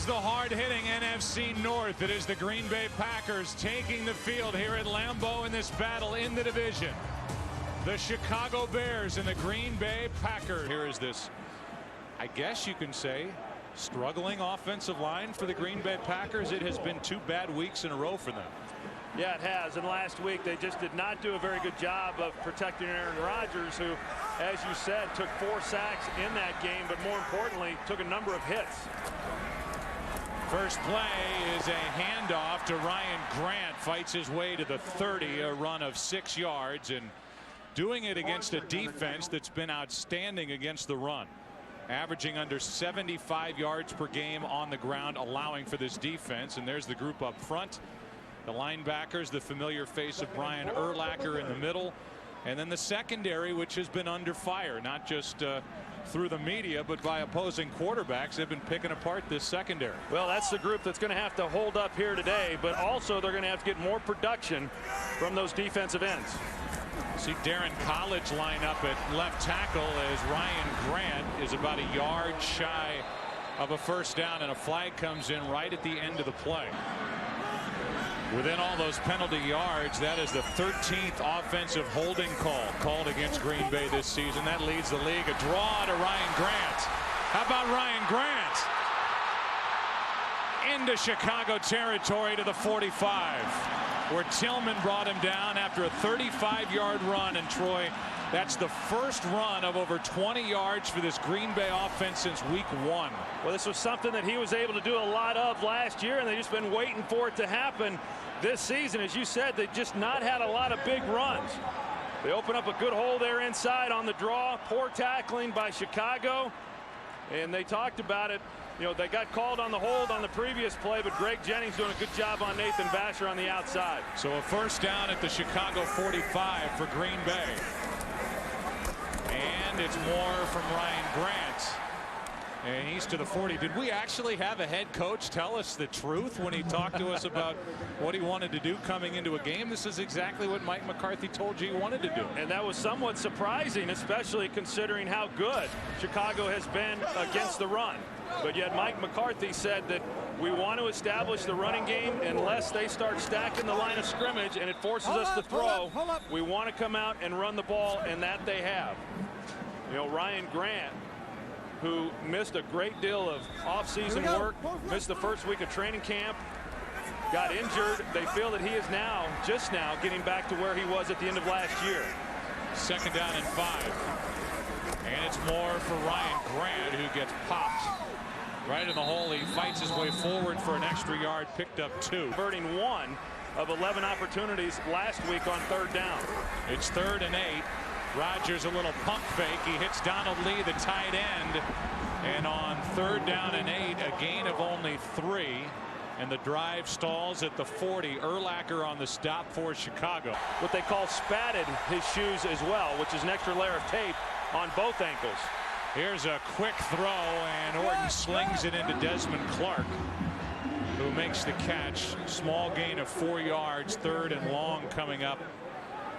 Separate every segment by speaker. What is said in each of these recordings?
Speaker 1: is the hard-hitting NFC North. It is the Green Bay Packers taking the field here at Lambeau in this battle in the division. The Chicago Bears and the Green Bay Packers. Here is this, I guess you can say, struggling offensive line for the Green Bay Packers. It has been 2 bad weeks in a row for them.
Speaker 2: Yeah, it has. And last week they just did not do a very good job of protecting Aaron Rodgers, who, as you said, took 4 sacks in that game, but more importantly, took a number of hits.
Speaker 1: First play is a handoff to Ryan Grant. Fights his way to the 30, a run of 6 yards, and doing it against a defense that's been outstanding against the run. Averaging under 75 yards per game on the ground, allowing for this defense. And there's the group up front. The linebackers, the familiar face of Brian Urlacher in the middle, and then the secondary, which has been under fire, not just through the media, but by opposing quarterbacks. They've been picking apart this secondary.
Speaker 2: Well, that's the group that's going to have to hold up here today, but also they're going to have to get more production from those defensive ends.
Speaker 1: See Darren College line up at left tackle as Ryan Grant is about a yard shy of a first down, and a flag comes in right at the end of the play. Within all those penalty yards, that is the 13th offensive holding call called against Green Bay this season. That leads the league. A draw to Ryan Grant. How about Ryan Grant? Into Chicago territory to the 45, where Tillman brought him down after a 35-yard run. And Troy, that's the first run of over 20 yards for this Green Bay offense since week 1.
Speaker 2: Well, this was something that he was able to do a lot of last year, and they've just been waiting for it to happen this season. As you said, they've just not had a lot of big runs. They open up a good hole there inside on the draw. Poor tackling by Chicago, and they talked about it. You know, they got called on the hold on the previous play, but Greg Jennings doing a good job on Nathan Vasher on the outside.
Speaker 1: So a first down at the Chicago 45 for Green Bay. And it's more from Ryan Grant. And he's to the 40. Did we actually have a head coach tell us the truth when he talked to us about what he wanted to do coming into a game? This is exactly what Mike McCarthy told you he wanted to do.
Speaker 2: And that was somewhat surprising, especially considering how good Chicago has been against the run. But yet Mike McCarthy said that we want to establish the running game unless they start stacking the line of scrimmage and it forces us to throw. We want to come out and run the ball, and that they have. You know, Ryan Grant, who missed a great deal of offseason work, missed the first week of training camp, got injured. They feel that he is now, just now, getting back to where he was at the end of last year.
Speaker 1: Second down and 5. And it's more for Ryan Grant, who gets popped right in the hole. He fights his way forward for an extra yard, picked up 2.
Speaker 2: Converting 1 of 11 opportunities last week on 3rd down.
Speaker 1: It's 3rd and 8. Rodgers a little pump fake. He hits Donald Lee, the tight end. And on 3rd down and 8, a gain of only 3. And the drive stalls at the 40. Urlacher on the stop for Chicago.
Speaker 2: What they call spatted his shoes as well, which is an extra layer of tape on both ankles.
Speaker 1: Here's a quick throw, and Orton slings it into Desmond Clark, who makes the catch. Small gain of 4 yards, 3rd and long coming up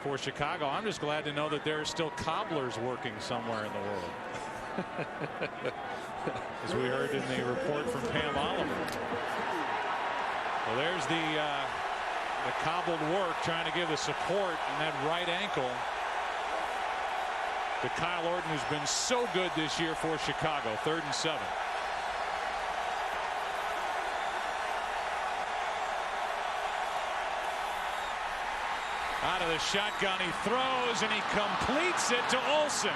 Speaker 1: for Chicago. I'm just glad to know that there are still cobblers working somewhere in the world. As we heard in the report from Pam Oliver. Well, there's the cobbled work, trying to give the support in that right ankle to Kyle Orton, who's been so good this year for Chicago. 3rd and 7. Out of the shotgun, he throws, and he completes it to Olsen.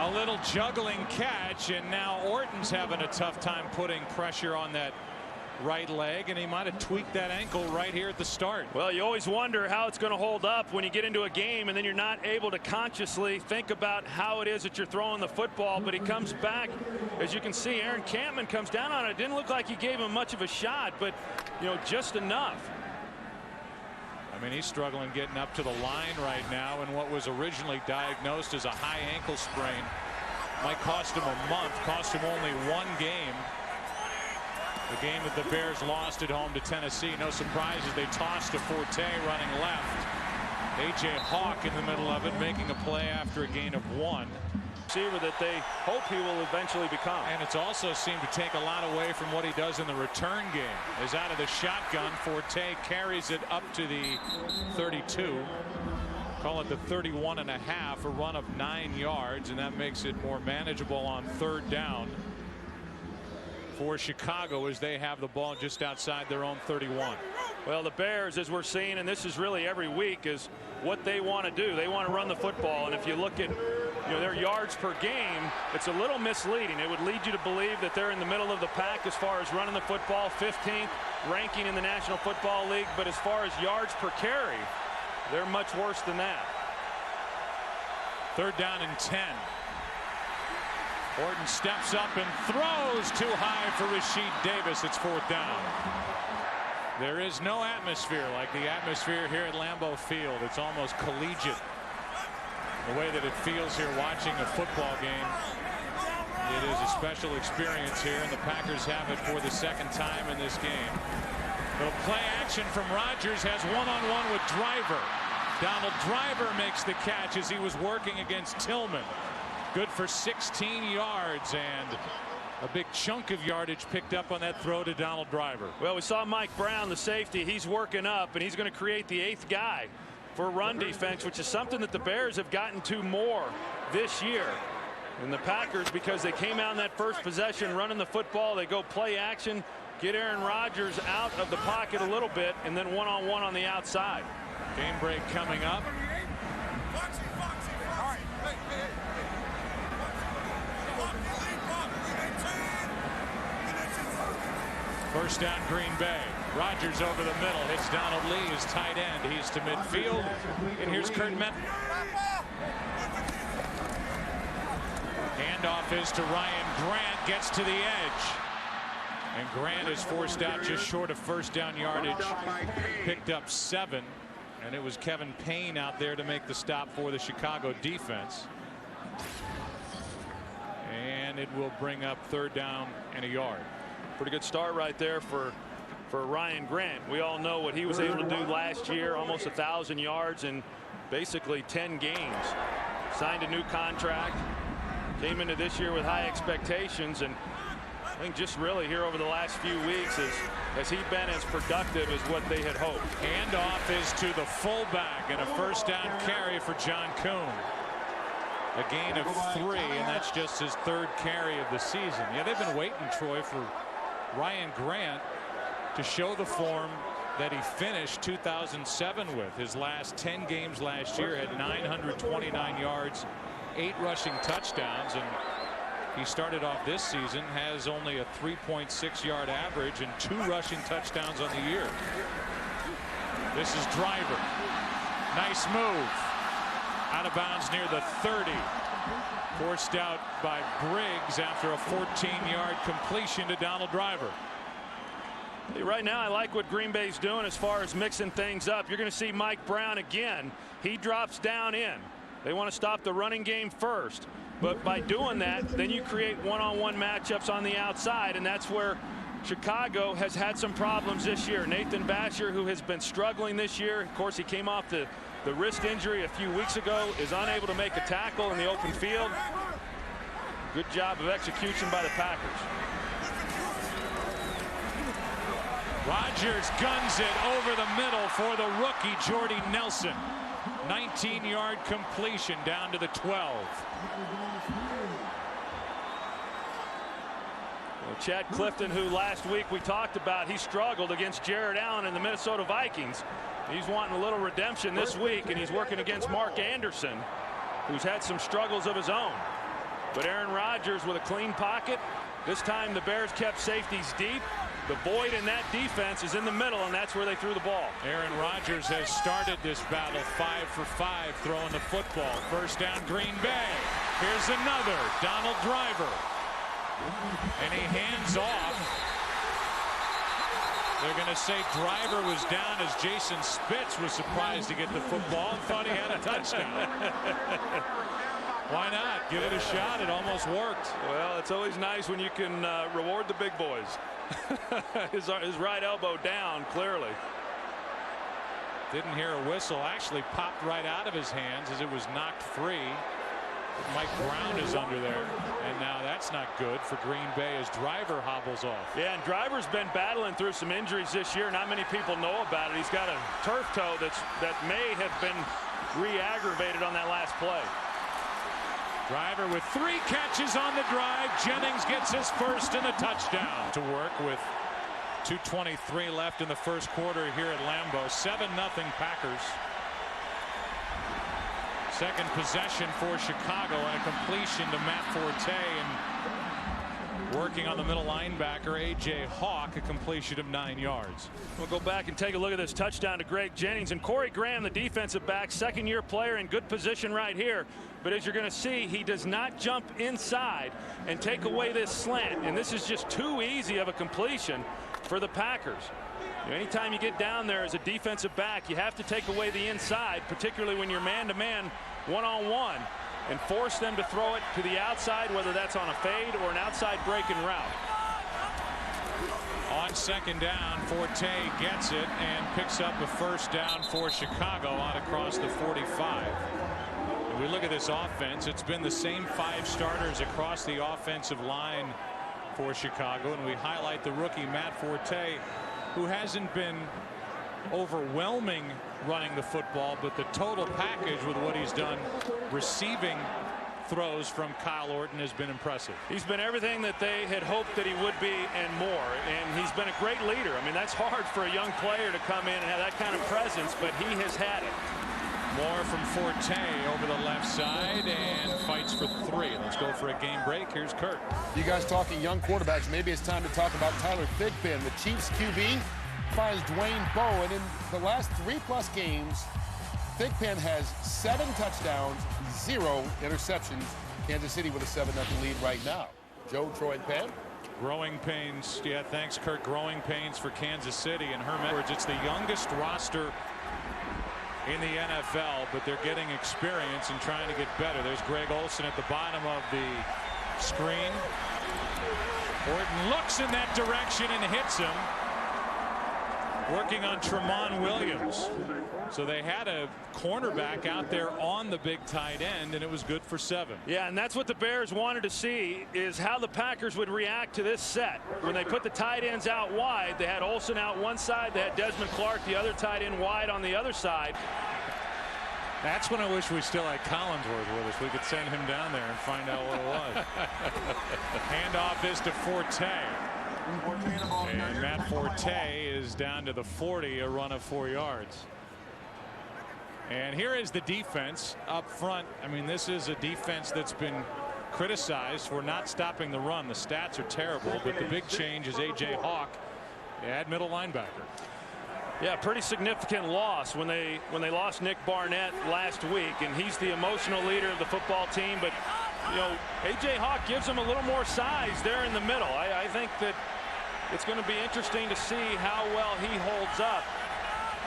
Speaker 1: A little juggling catch, and now Orton's having a tough time putting pressure on that right leg, and he might have tweaked that ankle right here at the start.
Speaker 2: Well, you always wonder how it's going to hold up when you get into a game and then you're not able to consciously think about how it is that you're throwing the football. But he comes back. As you can see, Aaron Campman comes down on it. It didn't look like he gave him much of a shot, but, you know, just enough.
Speaker 1: I mean, he's struggling getting up to the line right now, and what was originally diagnosed as a high ankle sprain might cost him a month, cost him only 1 game. The game that the Bears lost at home to Tennessee. No surprises, they tossed to Forte running left. A.J. Hawk in the middle of it, making a play after a gain of 1.
Speaker 2: receiver that they hope he will eventually become.
Speaker 1: And it's also seemed to take a lot away from what he does in the return game. Is out of the shotgun. Forte carries it up to the 32. Call it the 31.5, a run of 9 yards, and that makes it more manageable on third down for Chicago as they have the ball just outside their own 31.
Speaker 2: Well, the Bears, as we're seeing, and this is really every week, is what they want to do. They want to run the football, and if you look at their yards per game, it's a little misleading. It would lead you to believe that they're in the middle of the pack as far as running the football, 15th ranking in the National Football League, but as far as yards per carry, they're much worse than that.
Speaker 1: Third down and 10. Orton steps up and throws too high for Rasheed Davis. It's fourth down. There is no atmosphere like the atmosphere here at Lambeau Field. It's almost collegiate, the way that it feels here watching a football game. It is a special experience here, and the Packers have it for the second time in this game. Little play action from Rodgers, has one-on-one with Driver. Donald Driver makes the catch as he was working against Tillman. Good for 16 yards, and a big chunk of yardage picked up on that throw to Donald Driver.
Speaker 2: Well, we saw Mike Brown, the safety. He's working up, and he's going to create the 8th guy for run defense, which is something that the Bears have gotten to more this year. And the Packers, because they came out in that first possession running the football, they go play action, get Aaron Rodgers out of the pocket a little bit, and then one-on-one on the outside.
Speaker 1: Game break coming up. First down, Green Bay. Rodgers over the middle, hits Donald Lee, his tight end. He's to midfield, and here's Kurt Metton. Handoff is to Ryan Grant, gets to the edge. And Grant is forced out just short of first down yardage. Picked up 7, and it was Kevin Payne out there to make the stop for the Chicago defense. And it will bring up third down and a yard.
Speaker 2: Pretty good start right there for Ryan Grant. We all know what he was able to do last year, almost 1,000 yards in basically 10 games. Signed a new contract, came into this year with high expectations, and I think just really here over the last few weeks has he been as productive as what they had hoped.
Speaker 1: Handoff is to the fullback, and a first down carry for John Kuhn. A gain of 3, and that's just his 3rd carry of the season. Yeah, they've been waiting, Troy, for Ryan Grant to show the form that he finished 2007 with. His last 10 games last year had 929 yards, 8 rushing touchdowns, and he started off this season, has only a 3.6 yard average and 2 rushing touchdowns on the year. This is Driver. Nice move. Out of bounds near the 30. Forced out by Briggs after a 14-yard completion to Donald Driver.
Speaker 2: Right now I like what Green Bay's doing as far as mixing things up. You're going to see Mike Brown again. He drops down in. They want to stop the running game first. But by doing that, then you create one-on-one matchups on the outside, and that's where Chicago has had some problems this year. Nathan Basher, who has been struggling this year, of course he came off the wrist injury a few weeks ago, is unable to make a tackle in the open field. Good job of execution by the Packers.
Speaker 1: Rodgers guns it over the middle for the rookie Jordy Nelson. 19-yard completion down to the 12.
Speaker 2: Well, Chad Clifton, who last week we talked about, he struggled against Jared Allen and the Minnesota Vikings. He's wanting a little redemption this week, and he's working against Mark Anderson, who's had some struggles of his own. But Aaron Rodgers with a clean pocket. This time the Bears kept safeties deep. The void in that defense is in the middle, and that's where they threw the ball.
Speaker 1: Aaron Rodgers has started this battle 5 for 5 throwing the football. First down, Green Bay. Here's another. Donald Driver. And he hands off. They're going to say Driver was down as Jason Spitz was surprised to get the football and thought he had a touchdown. Why not? Give it a shot. It almost worked.
Speaker 2: Well, it's always nice when you can reward the big boys. his right elbow down, clearly. Didn't hear a whistle. Actually popped right out of his hands as it was knocked free.
Speaker 1: Mike Brown is under there, and now that's not good for Green Bay as Driver hobbles off.
Speaker 2: Yeah, and Driver's been battling through some injuries this year. Not many people know about it. He's got a turf toe that may have been re-aggravated on that last play.
Speaker 1: Driver with 3 catches on the drive. Jennings gets his first and a touchdown to work with 2:23 left in the first quarter here at Lambeau. 7-0 Packers. Second possession for Chicago and a completion to Matt Forte, and working on the middle linebacker A.J. Hawk, a completion of 9 yards.
Speaker 2: We'll go back and take a look at this touchdown to Greg Jennings, and Corey Graham, the defensive back, second-year player in good position right here. But as you're going to see, he does not jump inside and take away this slant, and this is just too easy of a completion for the Packers. Anytime you get down there as a defensive back, you have to take away the inside, particularly when you're man-to-man, one-on-one, and force them to throw it to the outside, whether that's on a fade or an outside breaking route.
Speaker 1: On second down, Forte gets it and picks up a first down for Chicago out across the 45. And we look at this offense, it's been the same 5 starters across the offensive line for Chicago, and we highlight the rookie Matt Forte, who hasn't been overwhelming running the football, but the total package with what he's done receiving throws from Kyle Orton has been impressive.
Speaker 2: He's been everything that they had hoped that he would be and more, and he's been a great leader. I mean, that's hard for a young player to come in and have that kind of presence, but he has had it.
Speaker 1: More from Forte over the left side and fights for 3. Let's go for a game break. Here's Kurt.
Speaker 3: You guys talking young quarterbacks, maybe it's time to talk about Tyler Thigpen. The Chiefs QB finds Dwayne Bowe, and in the last 3+ games, Thigpen has 7 touchdowns, 0 interceptions. Kansas City with a 7-0 lead right now. Joe, Troy, and Pam.
Speaker 1: Growing pains. Yeah, thanks, Kurt. Growing pains for Kansas City. And Herman Edwards, it's the youngest roster in the NFL, but they're getting experience and trying to get better. There's Greg Olsen at the bottom of the screen. Orton looks in that direction and hits him. Working on Tramon Williams. So they had a cornerback out there on the big tight end, and it was good for 7.
Speaker 2: Yeah, and that's what the Bears wanted to see, is how the Packers would react to this set. When they put the tight ends out wide, they had Olsen out one side, they had Desmond Clark, the other tight end, wide on the other side.
Speaker 1: That's when I wish we still had Collinsworth with us. We could send him down there and find out what it was. Handoff is to Forte. And Matt Forte is down to the 40, a run of 4 yards. And here is the defense up front. I mean, this is a defense that's been criticized for not stopping the run. The stats are terrible, but the big change is A.J. Hawk at middle linebacker.
Speaker 2: Yeah, pretty significant loss when they lost Nick Barnett last week, and he's the emotional leader of the football team. But you know, A.J. Hawk gives him a little more size there in the middle. I think that it's going to be interesting to see how well he holds up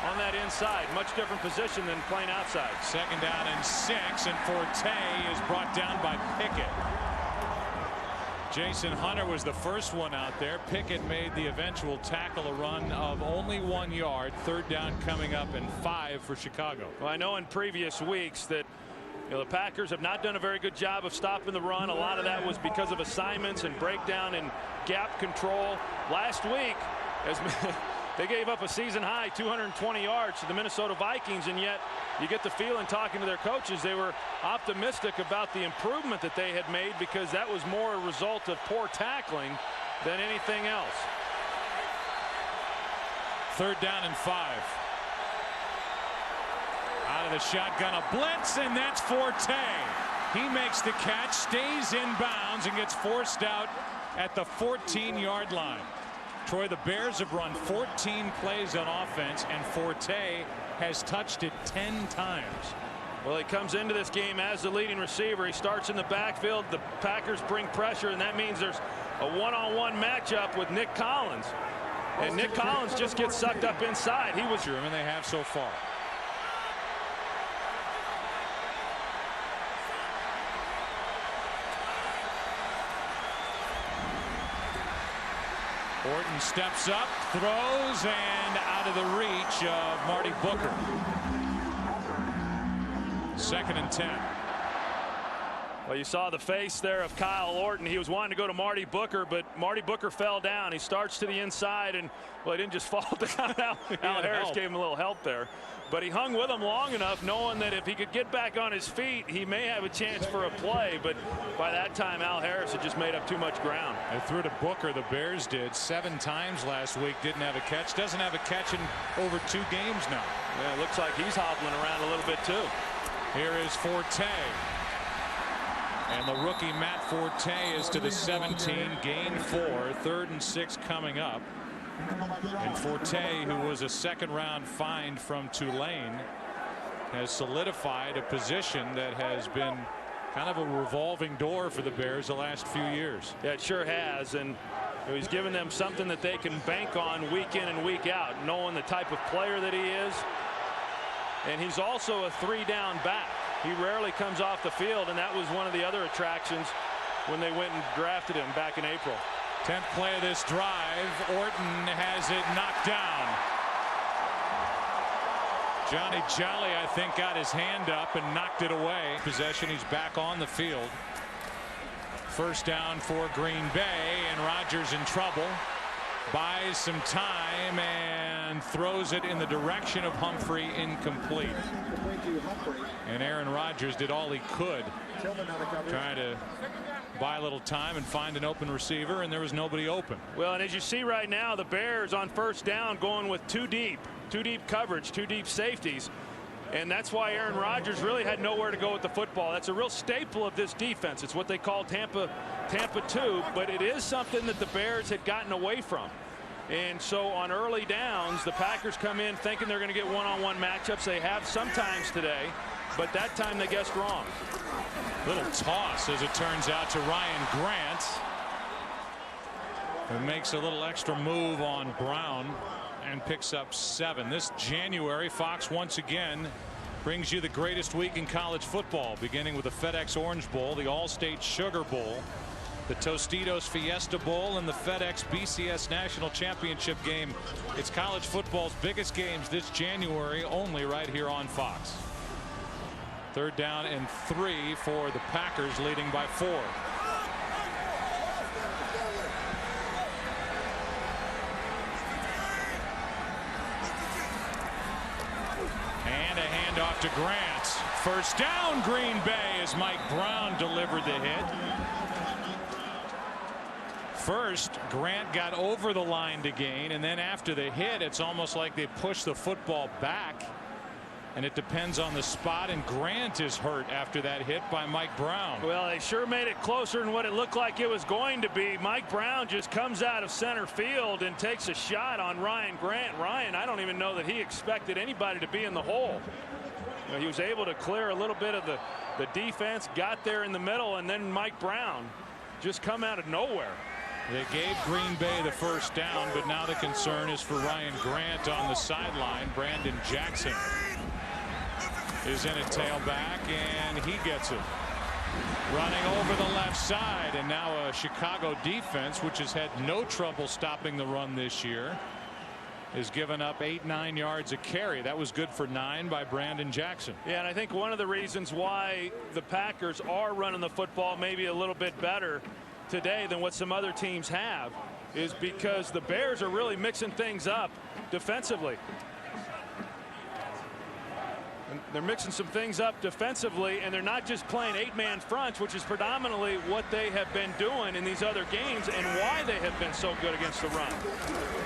Speaker 2: on that inside. Much different position than playing outside.
Speaker 1: Second down and 6, and Forte is brought down by Pickett. Jason Hunter was the first one out there. Pickett made the eventual tackle, a run of only 1 yard. Third down coming up, and 5 for Chicago.
Speaker 2: Well, I know in previous weeks that the Packers have not done a very good job of stopping the run. A lot of that was because of assignments and breakdown and gap control. Last week, as they gave up a season-high 220 yards to the Minnesota Vikings, and yet you get the feeling, talking to their coaches, they were optimistic about the improvement that they had made, because that was more a result of poor tackling than anything else.
Speaker 1: Third down and 5. Out of the shotgun, a blitz, and that's Forte. He makes the catch, stays in bounds, and gets forced out at the 14-yard line. Troy, the Bears have run 14 plays on offense, and Forte has touched it 10 times.
Speaker 2: Well, he comes into this game as the leading receiver. He starts in the backfield. The Packers bring pressure, and that means there's a one-on-one matchup with Nick Collins. And Nick Collins just gets sucked up inside. He was,
Speaker 1: and they have so far. Orton steps up, throws, and out of the reach of Marty Booker. Second and 10.
Speaker 2: Well, you saw the face there of Kyle Orton. He was wanting to go to Marty Booker, but Marty Booker fell down. He starts to the inside, and, well, he didn't just fall down. Al Harris gave him a little help there. But he hung with him long enough, knowing that if he could get back on his feet, he may have a chance for a play. But by that time, Al Harris had just made up too much ground.
Speaker 1: They threw to Booker, the Bears did, 7 times last week. Didn't have a catch. Doesn't have a catch in over 2 games now.
Speaker 2: Yeah, it looks like he's hobbling around a little bit, too.
Speaker 1: Here is Forte. And the rookie Matt Forte is to the 17, gain 4, 3rd and 6 coming up. And Forte, who was a 2nd-round find from Tulane, has solidified a position that has been kind of a revolving door for the Bears the last few years.
Speaker 2: Yeah, it sure has. And he's given them something that they can bank on week in and week out, knowing the type of player that he is. And he's also a 3-down back. He rarely comes off the field, and that was one of the other attractions when they went and drafted him back in April.
Speaker 1: 10th play of this drive. Orton has it knocked down. Johnny Jolly, I think, got his hand up and knocked it away. Possession, he's back on the field. 1st down for Green Bay, and Rodgers in trouble. Buys some time and throws it in the direction of Humphrey, incomplete. And Aaron Rodgers did all he could, trying to buy a little time and find an open receiver, and there was nobody open.
Speaker 2: Well, and as you see right now, the Bears on 1st down going with 2 deep coverage, 2 deep safeties. And that's why Aaron Rodgers really had nowhere to go with the football. That's a real staple of this defense. It's what they call Tampa 2, but it is something that the Bears had gotten away from. And so on early downs, the Packers come in thinking they're going to get one-on-one matchups. They have sometimes today, but that time they guessed wrong.
Speaker 1: Little toss, as it turns out, to Ryan Grant, who makes a little extra move on Brown and picks up 7. This January, Fox once again brings you the greatest week in college football, beginning with the FedEx Orange Bowl, the All-State Sugar Bowl, the Tostitos Fiesta Bowl, and the FedEx BCS National Championship game. It's college football's biggest games this January, only right here on Fox. 3rd down and 3 for the Packers, leading by 4. And a handoff to Grant. 1st down, Green Bay, as Mike Brown delivered the hit. First, Grant got over the line to gain, and then after the hit, it's almost like they push the football back, and it depends on the spot, and Grant is hurt after that hit by Mike Brown.
Speaker 2: Well, they sure made it closer than what it looked like it was going to be. Mike Brown just comes out of center field and takes a shot on Ryan Grant. Ryan, I don't even know that he expected anybody to be in the hole. You know, he was able to clear a little bit of the defense, got there in the middle, and then Mike Brown just come out of nowhere.
Speaker 1: They gave Green Bay the 1st down, but now the concern is for Ryan Grant on the sideline. Brandon Jackson is in a tailback, and he gets it. Running over the left side, and now a Chicago defense, which has had no trouble stopping the run this year, is given up 8-9 yards a carry. That was good for 9 by Brandon Jackson.
Speaker 2: Yeah, and I think one of the reasons why the Packers are running the football maybe a little bit better today than what some other teams have is because the Bears are really mixing things up defensively. And they're mixing some things up defensively, and they're not just playing 8-man fronts, which is predominantly what they have been doing in these other games and why they have been so good against the run.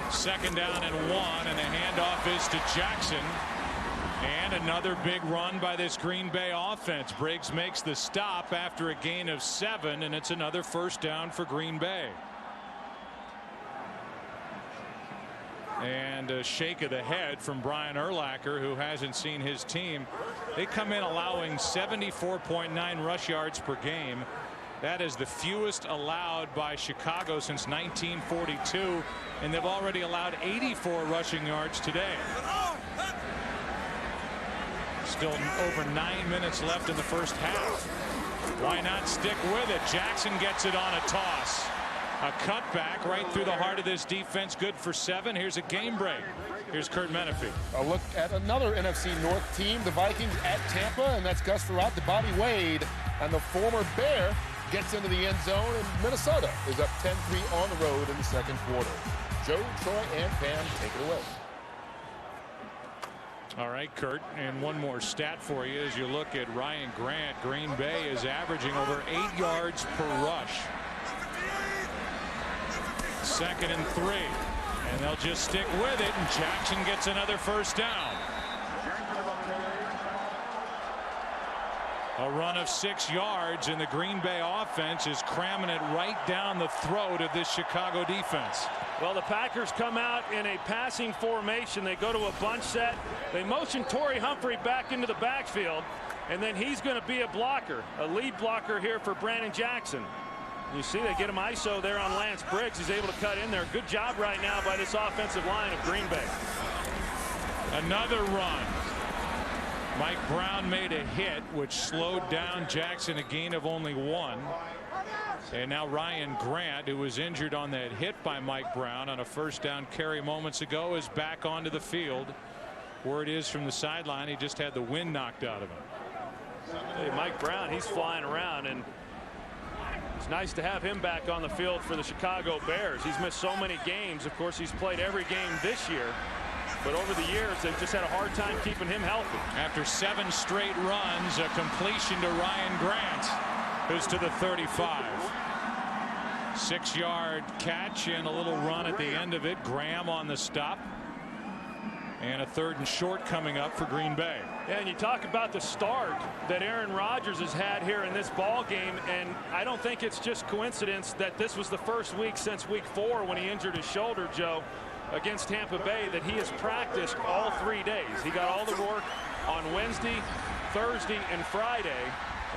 Speaker 1: 2nd down and 1, and the handoff is to Jackson. And another big run by this Green Bay offense. Briggs makes the stop after a gain of 7, and it's another 1st down for Green Bay. And a shake of the head from Brian Urlacher, who hasn't seen his team. They come in allowing 74.9 rush yards per game. That is the fewest allowed by Chicago since 1942, and they've already allowed 84 rushing yards today. Still over 9 minutes left in the 1st half. Why not stick with it? Jackson gets it on a toss. A cutback right through the heart of this defense. Good for 7. Here's a game break. Here's Kurt Menefee.
Speaker 3: A look at another NFC North team, the Vikings at Tampa, and that's Gus Frerotte to Bobby Wade. And the former Bear gets into the end zone, and Minnesota is up 10-3 on the road in the second quarter. Joe, Troy, and Pam, take it away.
Speaker 1: All right, Kurt, and one more stat for you as you look at Ryan Grant. Green Bay is averaging over 8 yards per rush. 2nd and 3. And they'll just stick with it, and Jackson gets another first down. A run of 6 yards, and the Green Bay offense is cramming it right down the throat of this Chicago defense.
Speaker 2: Well, the Packers come out in a passing formation. They go to a bunch set. They motion Torrey Humphrey back into the backfield, and then he's going to be a blocker, a lead blocker here for Brandon Jackson. You see they get him ISO there on Lance Briggs. He's able to cut in there. Good job right now by this offensive line of Green Bay.
Speaker 1: Another run. Mike Brown made a hit which slowed down Jackson, a gain of only 1. And now Ryan Grant, who was injured on that hit by Mike Brown on a first down carry moments ago, is back onto the field. Word is from the sideline he just had the wind knocked out of him.
Speaker 2: Hey, Mike Brown, he's flying around, and it's nice to have him back on the field for the Chicago Bears. He's missed so many games. Of course, he's played every game this year, but over the years they've just had a hard time keeping him healthy.
Speaker 1: After 7 straight runs, a completion to Ryan Grant, who's to the 35. 6-yard catch and a little run at the end of it. Graham on the stop, and a 3rd and short coming up for Green Bay.
Speaker 2: Yeah, and you talk about the start that Aaron Rodgers has had here in this ball game, and I don't think it's just coincidence that this was the first week since week 4 when he injured his shoulder, Joe, against Tampa Bay, that he has practiced all 3 days. He got all the work on Wednesday, Thursday, and Friday,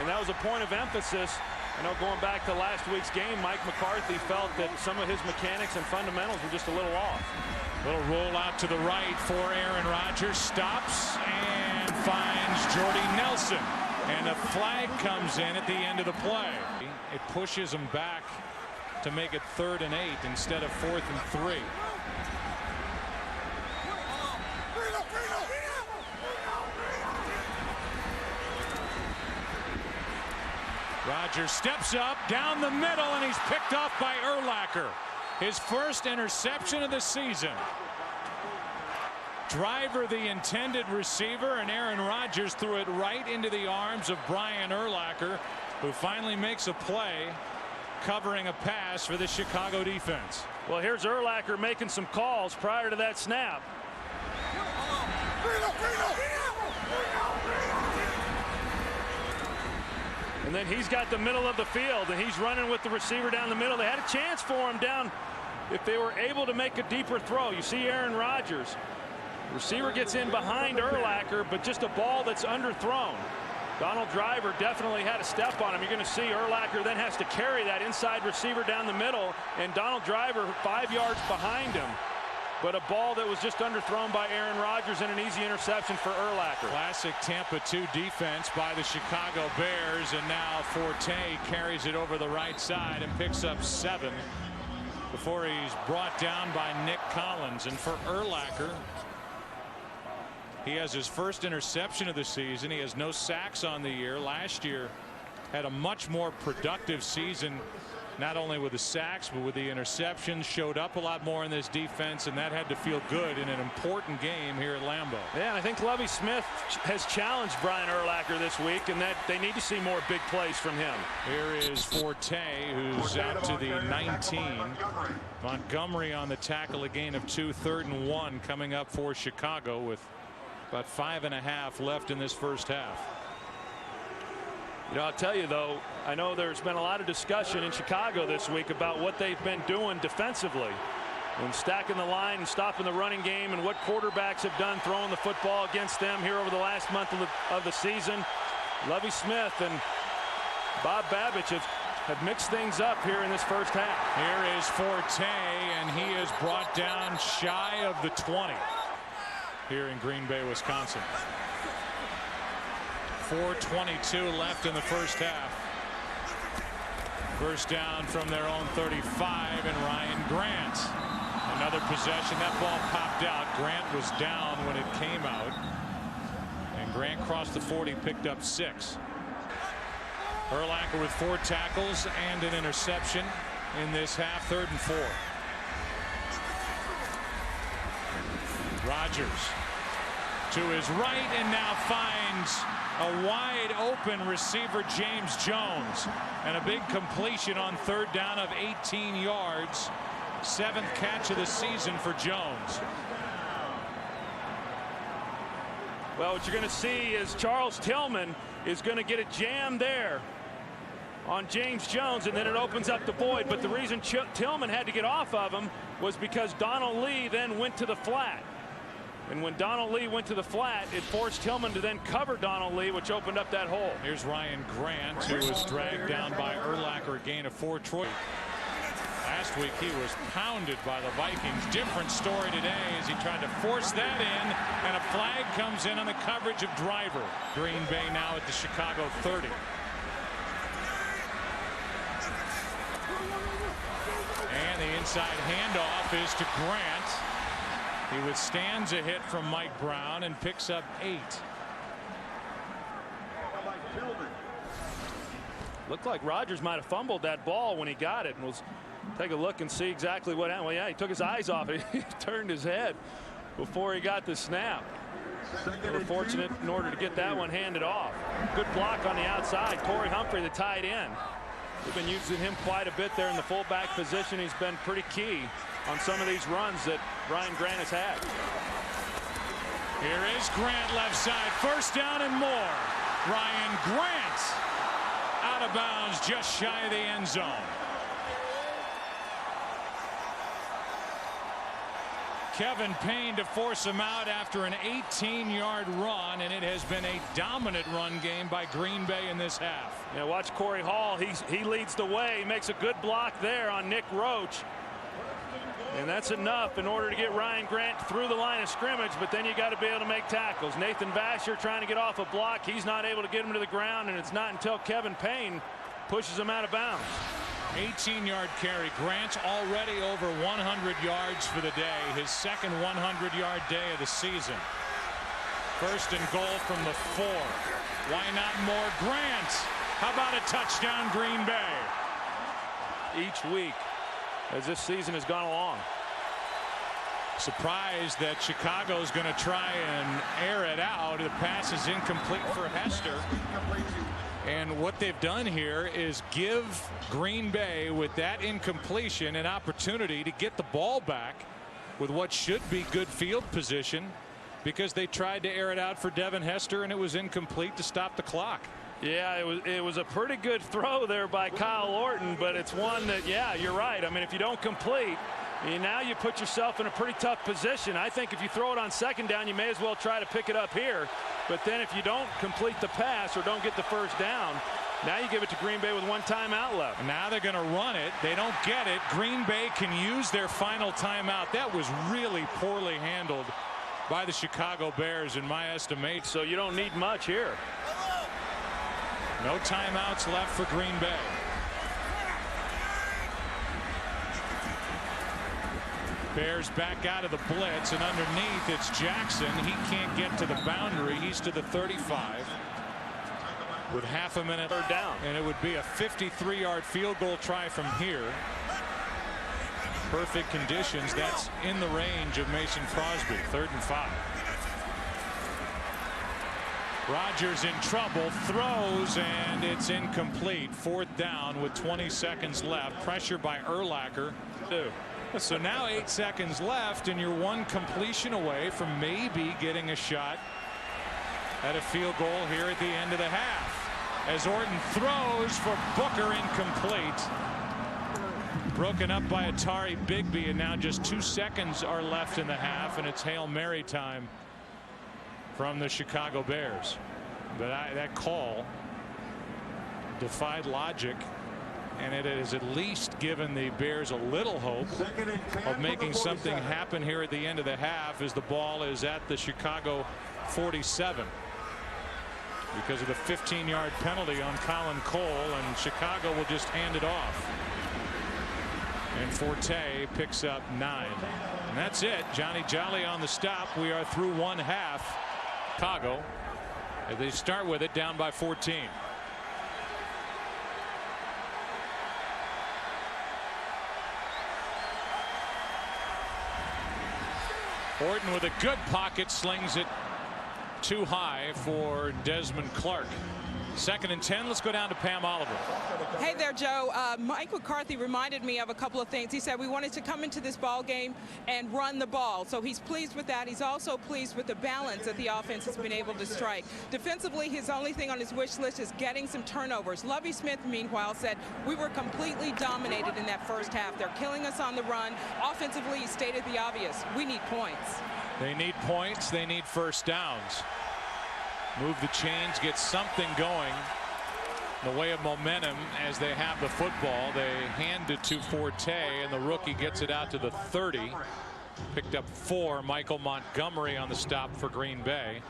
Speaker 2: and that was a point of emphasis. I know going back to last week's game, Mike McCarthy felt that some of his mechanics and fundamentals were just a little off.
Speaker 1: Little roll out to the right for Aaron Rodgers. Stops and finds Jordy Nelson. And a flag comes in at the end of the play. It pushes him back to make it 3rd and 8 instead of 4th and 3. Rodgers steps up down the middle, and he's picked off by Urlacher. His first interception of the season. Driver, the intended receiver, and Aaron Rodgers threw it right into the arms of Brian Urlacher, who finally makes a play covering a pass for the Chicago defense.
Speaker 2: Well, here's Urlacher making some calls prior to that snap. And then he's got the middle of the field, and he's running with the receiver down the middle. They had a chance for him down if they were able to make a deeper throw. You see Aaron Rodgers. The receiver gets in behind Urlacher, but just a ball that's underthrown. Donald Driver definitely had a step on him. You're going to see Urlacher then has to carry that inside receiver down the middle, and Donald Driver 5 yards behind him. But a ball that was just underthrown by Aaron Rodgers and an easy interception for Urlacher.
Speaker 1: Classic Tampa 2 defense by the Chicago Bears, and now Forte carries it over the right side and picks up 7 before he's brought down by Nick Collins. And for Urlacher, he has his first interception of the season. He has no sacks on the year. Last year had a much more productive season, not only with the sacks but with the interceptions. Showed up a lot more in this defense, and that had to feel good in an important game here at Lambeau.
Speaker 2: Yeah, I think Lovie Smith has challenged Brian Urlacher this week, and that they need to see more big plays from him.
Speaker 1: Here is Forte, who's out to the 19. Montgomery on the tackle, a gain of 2, 3rd and 1 coming up for Chicago with about 5.5 left in this first half.
Speaker 2: You know, I'll tell you, though, I know there's been a lot of discussion in Chicago this week about what they've been doing defensively and stacking the line and stopping the running game, and what quarterbacks have done throwing the football against them here over the last month of the season. Lovie Smith and Bob Babich have mixed things up here in this first half.
Speaker 1: Here is Forte, and he is brought down shy of the 20 here in Green Bay, Wisconsin. 4:22 left in the first half. First down from their own 35, and Ryan Grant. Another possession. That ball popped out. Grant was down when it came out. And Grant crossed the 40, picked up 6. Urlacher with 4 tackles and an interception in this half. 3rd and 4. Rodgers to his right and now finds a wide open receiver, James Jones, and a big completion on 3rd down of 18 yards. 7th catch of the season for Jones.
Speaker 2: Well, what you're going to see is Charles Tillman is going to get a jam there on James Jones, and then it opens up the void. But the reason Tillman had to get off of him was because Donald Lee then went to the flat. And when Donald Lee went to the flat, it forced Tillman to then cover Donald Lee, which opened up that hole.
Speaker 1: Here's Ryan Grant, who was dragged down by Urlacher, a gain of 4. Troy. Last week he was pounded by the Vikings. Different story today as he tried to force that in, and a flag comes in on the coverage of Driver. Green Bay now at the Chicago 30. And the inside handoff is to Grant. He withstands a hit from Mike Brown and picks up 8.
Speaker 2: Looked like Rodgers might have fumbled that ball when he got it. And we'll take a look and see exactly what happened. Well, yeah, he took his eyes off it. He turned his head before he got the snap. They were fortunate in order to get that one handed off. Good block on the outside. Torrey Humphrey, the tight end. We've been using him quite a bit there in the fullback position. He's been pretty key on some of these runs that Ryan Grant has had.
Speaker 1: Here is Grant left side. First down and more. Ryan Grant out of bounds just shy of the end zone. Kevin Payne to force him out after an 18-yard run, and it has been a dominant run game by Green Bay in this half.
Speaker 2: Yeah, watch Corey Hall. He leads the way. He makes a good block there on Nick Roach. And that's enough in order to get Ryan Grant through the line of scrimmage, but then you got to be able to make tackles. Nathan Vasher trying to get off a block. He's not able to get him to the ground, and it's not until Kevin Payne pushes him out of bounds.
Speaker 1: 18-yard carry. Grant's already over 100 yards for the day, his second 100-yard day of the season. First and goal from the 4. Why not more Grant? How about a touchdown, Green Bay?
Speaker 2: Each week as this season has gone along.
Speaker 1: Surprised that Chicago's going to try and air it out. The pass is incomplete for Hester. And what they've done here is give Green Bay, with that incompletion, an opportunity to get the ball back with what should be good field position, because they tried to air it out for Devin Hester and it was incomplete to stop the clock.
Speaker 2: Yeah, it was a pretty good throw there by Kyle Orton, but it's one that, yeah, you're right. I mean, if you don't complete, now you put yourself in a pretty tough position. I think if you throw it on 2nd down, you may as well try to pick it up here. But then if you don't complete the pass or don't get the first down, now you give it to Green Bay with 1 timeout left.
Speaker 1: And now they're going to run it. They don't get it. Green Bay can use their final timeout. That was really poorly handled by the Chicago Bears in my estimation.
Speaker 2: So you don't need much here.
Speaker 1: No timeouts left for Green Bay. Bears back out of the blitz, and underneath it's Jackson. He can't get to the boundary. He's to the 35 with half a minute
Speaker 2: down,
Speaker 1: and it would be a 53-yard field goal try from here. Perfect conditions. That's in the range of Mason Crosby. 3rd and 5. Rodgers in trouble, throws, and it's incomplete. 4th down with 20 seconds left. Pressure by Urlacher. So now 8 seconds left, and you're 1 completion away from maybe getting a shot at a field goal here at the end of the half. As Orton throws for Booker, incomplete. Broken up by Atari Bigby, and now just 2 seconds are left in the half, and it's Hail Mary time from the Chicago Bears. But that call defied logic, and it has at least given the Bears a little hope of making something happen here at the end of the half, as the ball is at the Chicago 47. because of the 15-yard penalty on Colin Cole, and Chicago will just hand it off. And Forte picks up 9. And that's it. Johnny Jolly on the stop. We are through one half. Chicago, as they start with it, down by 14. Orton with a good pocket, slings it too high for Desmond Clark. 2nd and 10. Let's go down to Pam Oliver.
Speaker 4: Hey there, Joe. Mike McCarthy reminded me of a couple of things. He said we wanted to come into this ball game and run the ball. So he's pleased with that. He's also pleased with the balance that the offense has been able to strike. Defensively, his only thing on his wish list is getting some turnovers. Lovie Smith, meanwhile, said we were completely dominated in that first half. They're killing us on the run. Offensively, he stated the obvious. We need points.
Speaker 1: They need points. They need first downs. Move the chains, get something going in the way of momentum as they have the football. They hand it to Forte, and the rookie gets it out to the 30. Picked up 4. Michael Montgomery on the stop for Green Bay.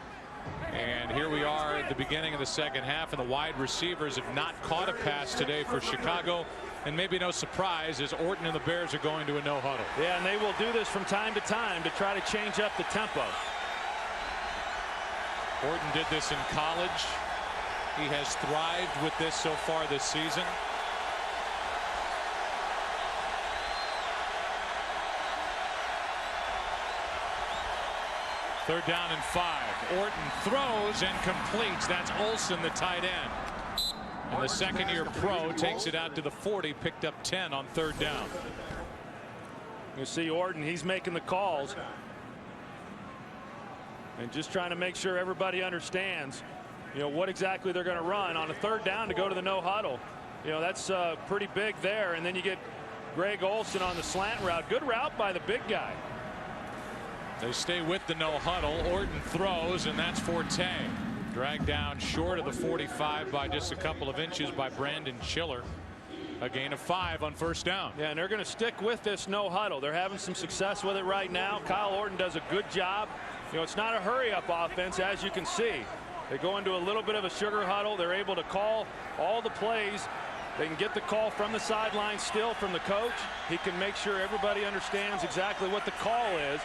Speaker 1: And here we are at the beginning of the second half, and the wide receivers have not caught a pass today for Chicago. And maybe no surprise, as Orton and the Bears are going to a no huddle.
Speaker 2: Yeah, and they will do this from time to time to try to change up the tempo.
Speaker 1: Orton did this in college. He has thrived with this so far this season. Third down and 5. Orton throws and completes. That's Olsen, the tight end. And the second-year pro takes it out to the 40, picked up 10 on 3rd down.
Speaker 2: You see Orton, he's making the calls. And just trying to make sure everybody understands, what exactly they're going to run on a 3rd down to go to the no huddle. That's pretty big there. And then you get Greg Olsen on the slant route. Good route by the big guy.
Speaker 1: They stay with the no huddle. Orton throws, and that's Forte. Dragged down short of the 45 by just a couple of inches by Brandon Schiller. A gain of 5 on 1st down.
Speaker 2: Yeah, and they're going to stick with this no huddle. They're having some success with it right now. Kyle Orton does a good job. It's not a hurry-up offense, as you can see. They go into a little bit of a sugar huddle. They're able to call all the plays. They can get the call from the sideline still from the coach. He can make sure everybody understands exactly what the call is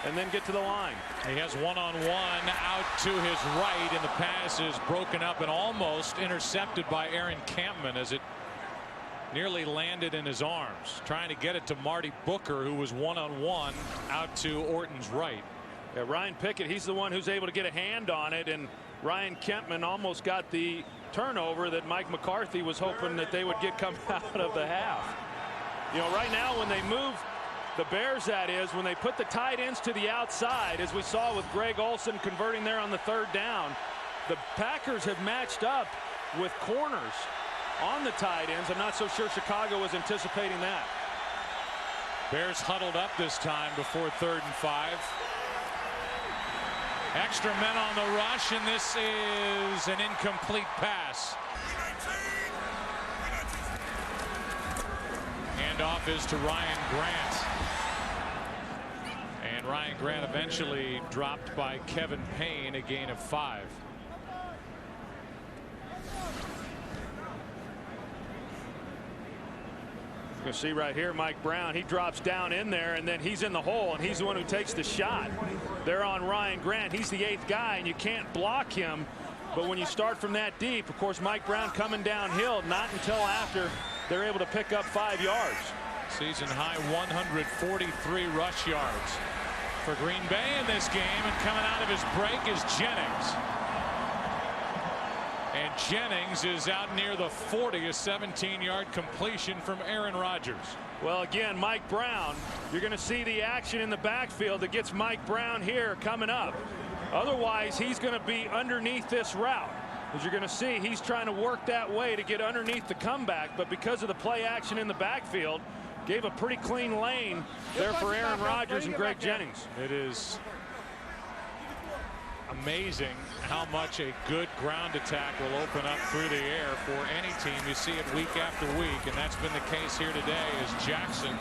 Speaker 2: and then get to the line.
Speaker 1: He has one-on-one out to his right, and the pass is broken up and almost intercepted by Aaron Campman as it nearly landed in his arms. Trying to get it to Marty Booker, who was one-on-one out to Orton's right.
Speaker 2: Yeah, Ryan Pickett, he's the one who's able to get a hand on it, and Ryan Kempman almost got the turnover that Mike McCarthy was hoping that they would get coming out of the half. Right now when they move the Bears, that is, when they put the tight ends to the outside, as we saw with Greg Olsen converting there on the 3rd down, the Packers have matched up with corners on the tight ends. I'm not so sure Chicago was anticipating that.
Speaker 1: Bears huddled up this time before 3rd and 5. Extra men on the rush, and this is an incomplete pass. Handoff is to Ryan Grant. And Ryan Grant eventually dropped by Kevin Payne, a gain of 5.
Speaker 2: You can see right here Mike Brown, he drops down in there, and then he's in the hole, and he's the one who takes the shot. They're on Ryan Grant. He's the 8th guy, and you can't block him. But when you start from that deep, of course, Mike Brown coming downhill, not until after they're able to pick up 5 yards.
Speaker 1: Season high 143 rush yards for Green Bay in this game, and coming out of his break is Jennings. And Jennings is out near the 40, a 17-yard completion from Aaron Rodgers.
Speaker 2: Well, again, Mike Brown, you're going to see the action in the backfield that gets Mike Brown here coming up. Otherwise, he's going to be underneath this route. As you're going to see, he's trying to work that way to get underneath the comeback, but because of the play action in the backfield, gave a pretty clean lane there for Aaron Rodgers and Greg Jennings.
Speaker 1: It is amazing how much a good ground attack will open up through the air for any team. You see it week after week, and that's been the case here today as Jackson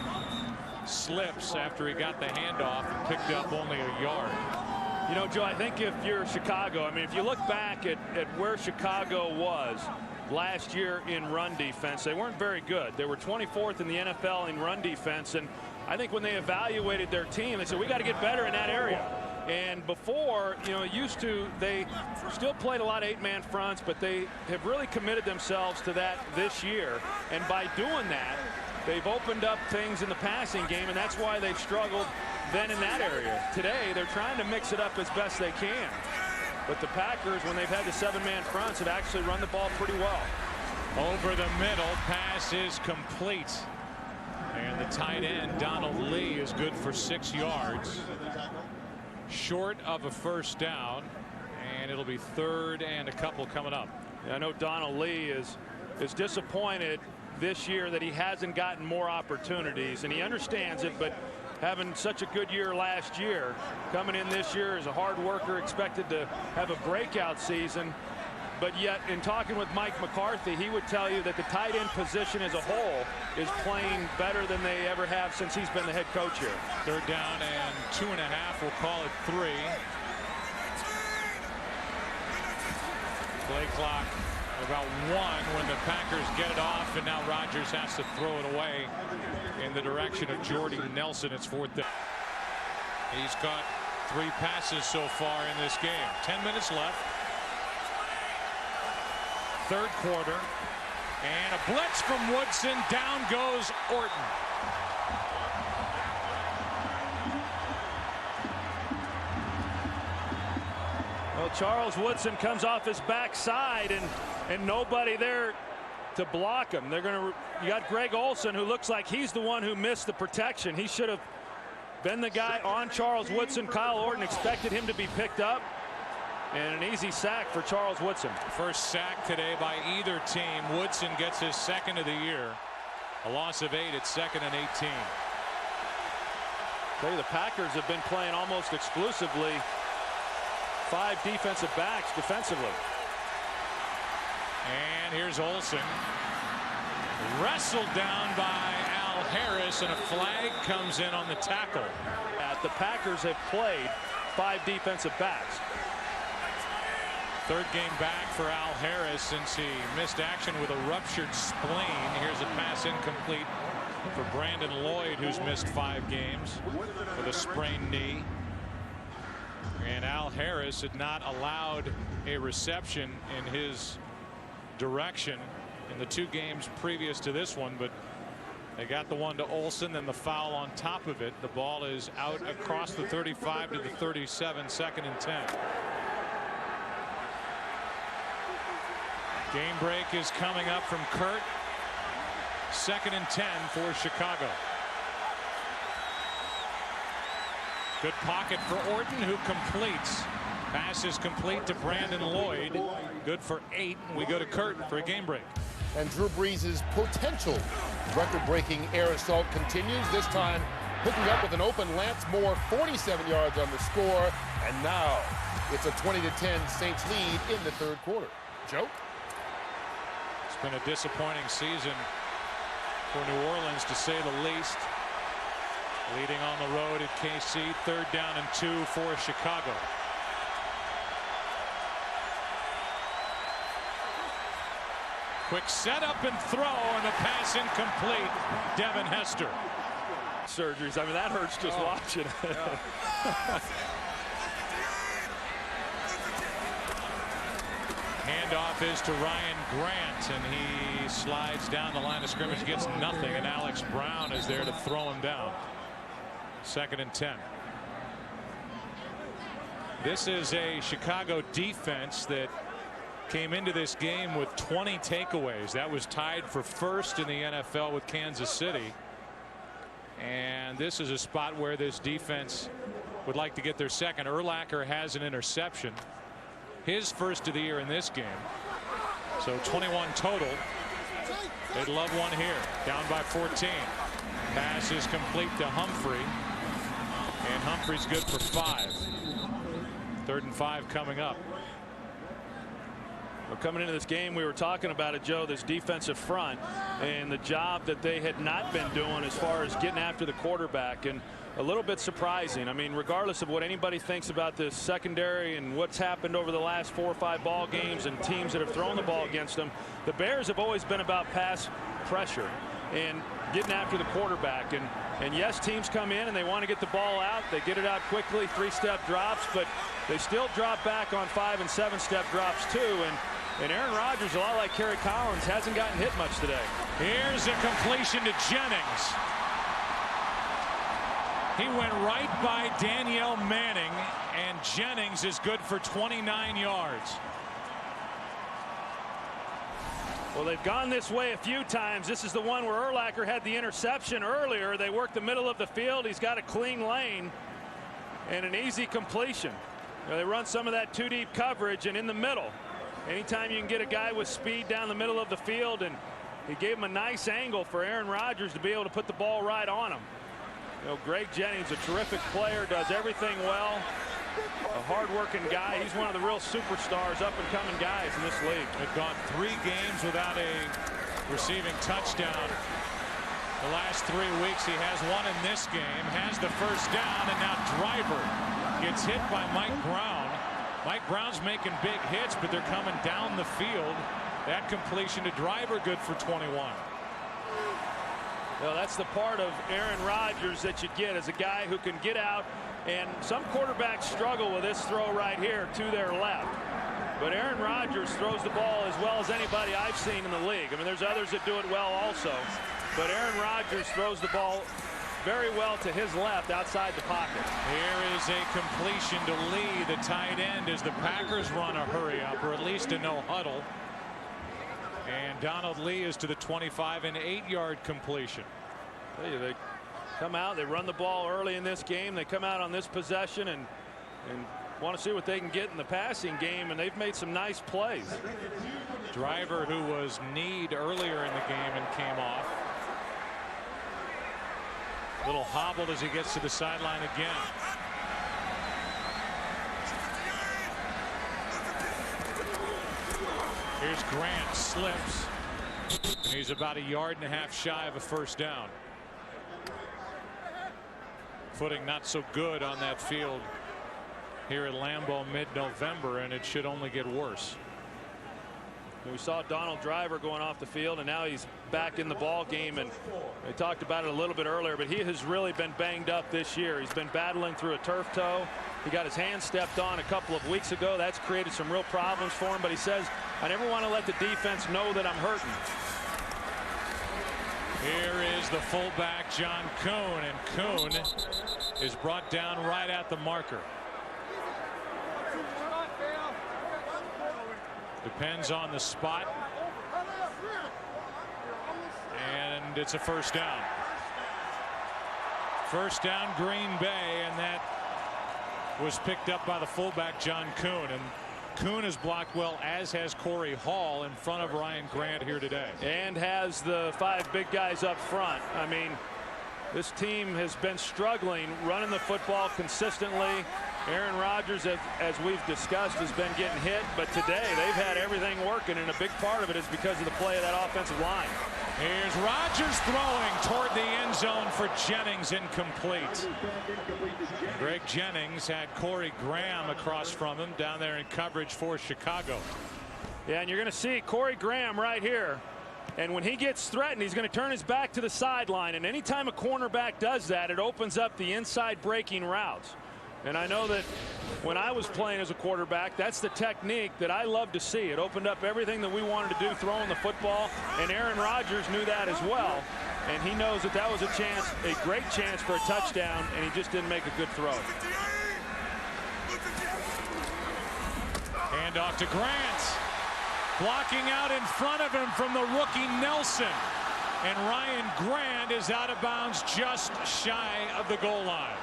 Speaker 1: slips after he got the handoff and picked up only a yard.
Speaker 2: You know, Joe, I think if you're Chicago, I mean, if you look back at where Chicago was last year in run defense, they weren't very good. They were 24th in the NFL in run defense, and I think when they evaluated their team, they said, we got to get better in that area. And before, you know, they still played a lot of 8-man fronts, but they have really committed themselves to that this year. And by doing that, they've opened up things in the passing game, and that's why they've struggled then in that area. Today, they're trying to mix it up as best they can. But the Packers, when they've had the 7-man fronts, have actually run the ball pretty well.
Speaker 1: Over the middle, pass is complete. And the tight end, Donald Lee, is good for 6 yards. Short of a first down, and it'll be 3rd and a couple coming up.
Speaker 2: Yeah, I know Donald Lee is disappointed this year that he hasn't gotten more opportunities, and he understands it, but having such a good year last year, coming in this year as a hard worker, expected to have a breakout season. But yet, in talking with Mike McCarthy, he would tell you that the tight end position as a whole is playing better than they ever have since he's been the head coach here.
Speaker 1: 3rd down and 2.5. We'll call it 3. Play clock about 1 when the Packers get it off, and now Rodgers has to throw it away in the direction of Jordy Nelson. It's 4th down. He's caught 3 passes so far in this game. 10 minutes left. 3rd quarter, and a blitz from Woodson. Down goes Orton.
Speaker 2: Well, Charles Woodson comes off his backside, and nobody there to block him. You got Greg Olsen, who looks like he's the one who missed the protection. He should have been the guy on Charles Woodson. Kyle Orton expected him to be picked up. And an easy sack for Charles Woodson.
Speaker 1: First sack today by either team. Woodson gets his 2nd of the year. A loss of 8 at 2nd and 18.
Speaker 2: Tell you, the Packers have been playing almost exclusively 5 defensive backs defensively.
Speaker 1: And here's Olsen. Wrestled down by Al Harris, and a flag comes in on the tackle.
Speaker 2: The Packers have played 5 defensive backs.
Speaker 1: 3rd game back for Al Harris since he missed action with a ruptured spleen. Here's a pass incomplete for Brandon Lloyd, who's missed 5 games with a sprained knee. And Al Harris had not allowed a reception in his direction in the 2 games previous to this one, but they got the one to Olsen, then the foul on top of it. The ball is out across the 35 to the 37, 2nd and 10. Game break is coming up from Kurt. 2nd and 10 for Chicago. Good pocket for Orton, who completes. Pass is complete to Brandon Lloyd. Good for 8. We go to Kurt for a game break.
Speaker 3: And Drew Brees' potential record-breaking air assault continues. This time picking up with an open Lance Moore, 47 yards on the score. And now it's a 20-10 Saints lead in the 3rd quarter. Joe?
Speaker 1: It's been a disappointing season for New Orleans, to say the least. Leading on the road at KC. 3rd down and 2 for Chicago. Quick setup and throw, and the pass incomplete. Devin Hester.
Speaker 2: Surgeries. I mean, that hurts just watching.
Speaker 1: Handoff is to Ryan Grant, and he slides down the line of scrimmage, gets nothing, and Alex Brown is there to throw him down. 2nd and 10. This is a Chicago defense that came into this game with 20 takeaways. That was tied for 1st in the NFL with Kansas City. And this is a spot where this defense would like to get their 2nd. Urlacher has an interception. His 1st of the year in this game. So 21 total. They'd love one here. Down by 14. Pass is complete to Humphrey. And Humphrey's good for 5. 3rd and 5 coming up.
Speaker 2: Well, coming into this game, we were talking about it, Joe, this defensive front and the job that they had not been doing as far as getting after the quarterback. And a little bit surprising. I mean, regardless of what anybody thinks about this secondary and what's happened over the last 4 or 5 ball games and teams that have thrown the ball against them, the Bears have always been about pass pressure and getting after the quarterback. And yes, teams come in and they want to get the ball out. They get it out quickly, 3-step drops, but they still drop back on 5- and 7-step drops too. And Aaron Rodgers, a lot like Kerry Collins, hasn't gotten hit much today.
Speaker 1: Here's a completion to Jennings. He went right by Danielle Manning, and Jennings is good for 29 yards.
Speaker 2: Well, they've gone this way a few times. This is the one where Urlacher had the interception earlier. They worked the middle of the field. He's got a clean lane and an easy completion. They run some of that 2-deep coverage, and in the middle, anytime you can get a guy with speed down the middle of the field, and he gave him a nice angle for Aaron Rodgers to be able to put the ball right on him. You know, Greg Jennings, a terrific player, does everything well. A hard-working guy. He's one of the real superstars, up-and-coming guys in this league.
Speaker 1: They've gone 3 games without a receiving touchdown. The last 3 weeks, he has one in this game, has the first down, and now Driver gets hit by Mike Brown. Mike Brown's making big hits, but they're coming down the field. That completion to Driver, good for 21.
Speaker 2: Well, that's the part of Aaron Rodgers that you get as a guy who can get out, and some quarterbacks struggle with this throw right here to their left. But Aaron Rodgers throws the ball as well as anybody I've seen in the league. I mean, there's others that do it well also, but Aaron Rodgers throws the ball very well to his left outside the pocket.
Speaker 1: Here is a completion to Lee, the tight end, as the Packers run a hurry up, or at least a no huddle. And Donald Lee is to the 25, an 8-yard completion.
Speaker 2: They come out, they run the ball early in this game. They come out on this possession and want to see what they can get in the passing game, and they've made some nice plays.
Speaker 1: Driver, who was kneed earlier in the game and came off. A little hobbled as he gets to the sideline again. Here's Grant, slips. And he's about 1.5 yards shy of a first down. Footing not so good on that field here at Lambeau mid-November, and it should only get worse.
Speaker 2: We saw Donald Driver going off the field, and now he's back in the ball game, and we talked about it a little bit earlier, but he has really been banged up this year. He's been battling through a turf toe. He got his hand stepped on a couple of weeks ago. That's created some real problems for him, but he says, I never want to let the defense know that I'm hurting.
Speaker 1: Here is the fullback, John Kuhn, and Kuhn is brought down right at the marker. Depends on the spot. And it's a first down. First down, Green Bay, and that was picked up by the fullback, John Kuhn. And Kuhn has blocked well, as has Corey Hall in front of Ryan Grant here today.
Speaker 2: And has the 5 big guys up front. I mean, this team has been struggling running the football consistently. Aaron Rodgers, as we've discussed, has been getting hit, but today they've had everything working, and a big part of it is because of the play of that offensive line.
Speaker 1: Here's Rodgers throwing toward the end zone for Jennings, incomplete. Greg Jennings had Corey Graham across from him down there in coverage for Chicago.
Speaker 2: Yeah, and you're going to see Corey Graham right here. And when he gets threatened, he's going to turn his back to the sideline. And anytime a cornerback does that, it opens up the inside breaking routes. And I know that when I was playing as a quarterback, that's the technique that I love to see. It opened up everything that we wanted to do throwing the football. And Aaron Rodgers knew that as well. And he knows that that was a chance, a great chance for a touchdown, and he just didn't make a good throw.
Speaker 1: Hand off to Grant. Blocking out in front of him from the rookie Nelson. And Ryan Grant is out of bounds just shy of the goal line.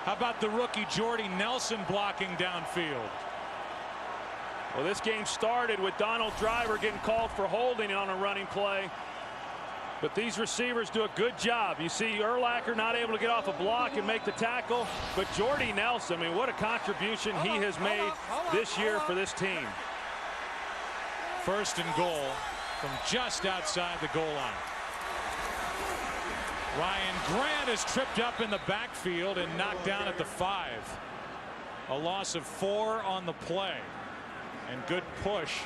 Speaker 1: How about the rookie Jordy Nelson blocking downfield?
Speaker 2: Well, this game started with Donald Driver getting called for holding on a running play. But these receivers do a good job. You see Urlacher not able to get off a block and make the tackle. But Jordy Nelson, I mean, what a contribution he has made this year for this team.
Speaker 1: First and goal from just outside the goal line. Ryan Grant is tripped up in the backfield and knocked down at the 5. A loss of 4 on the play, and good push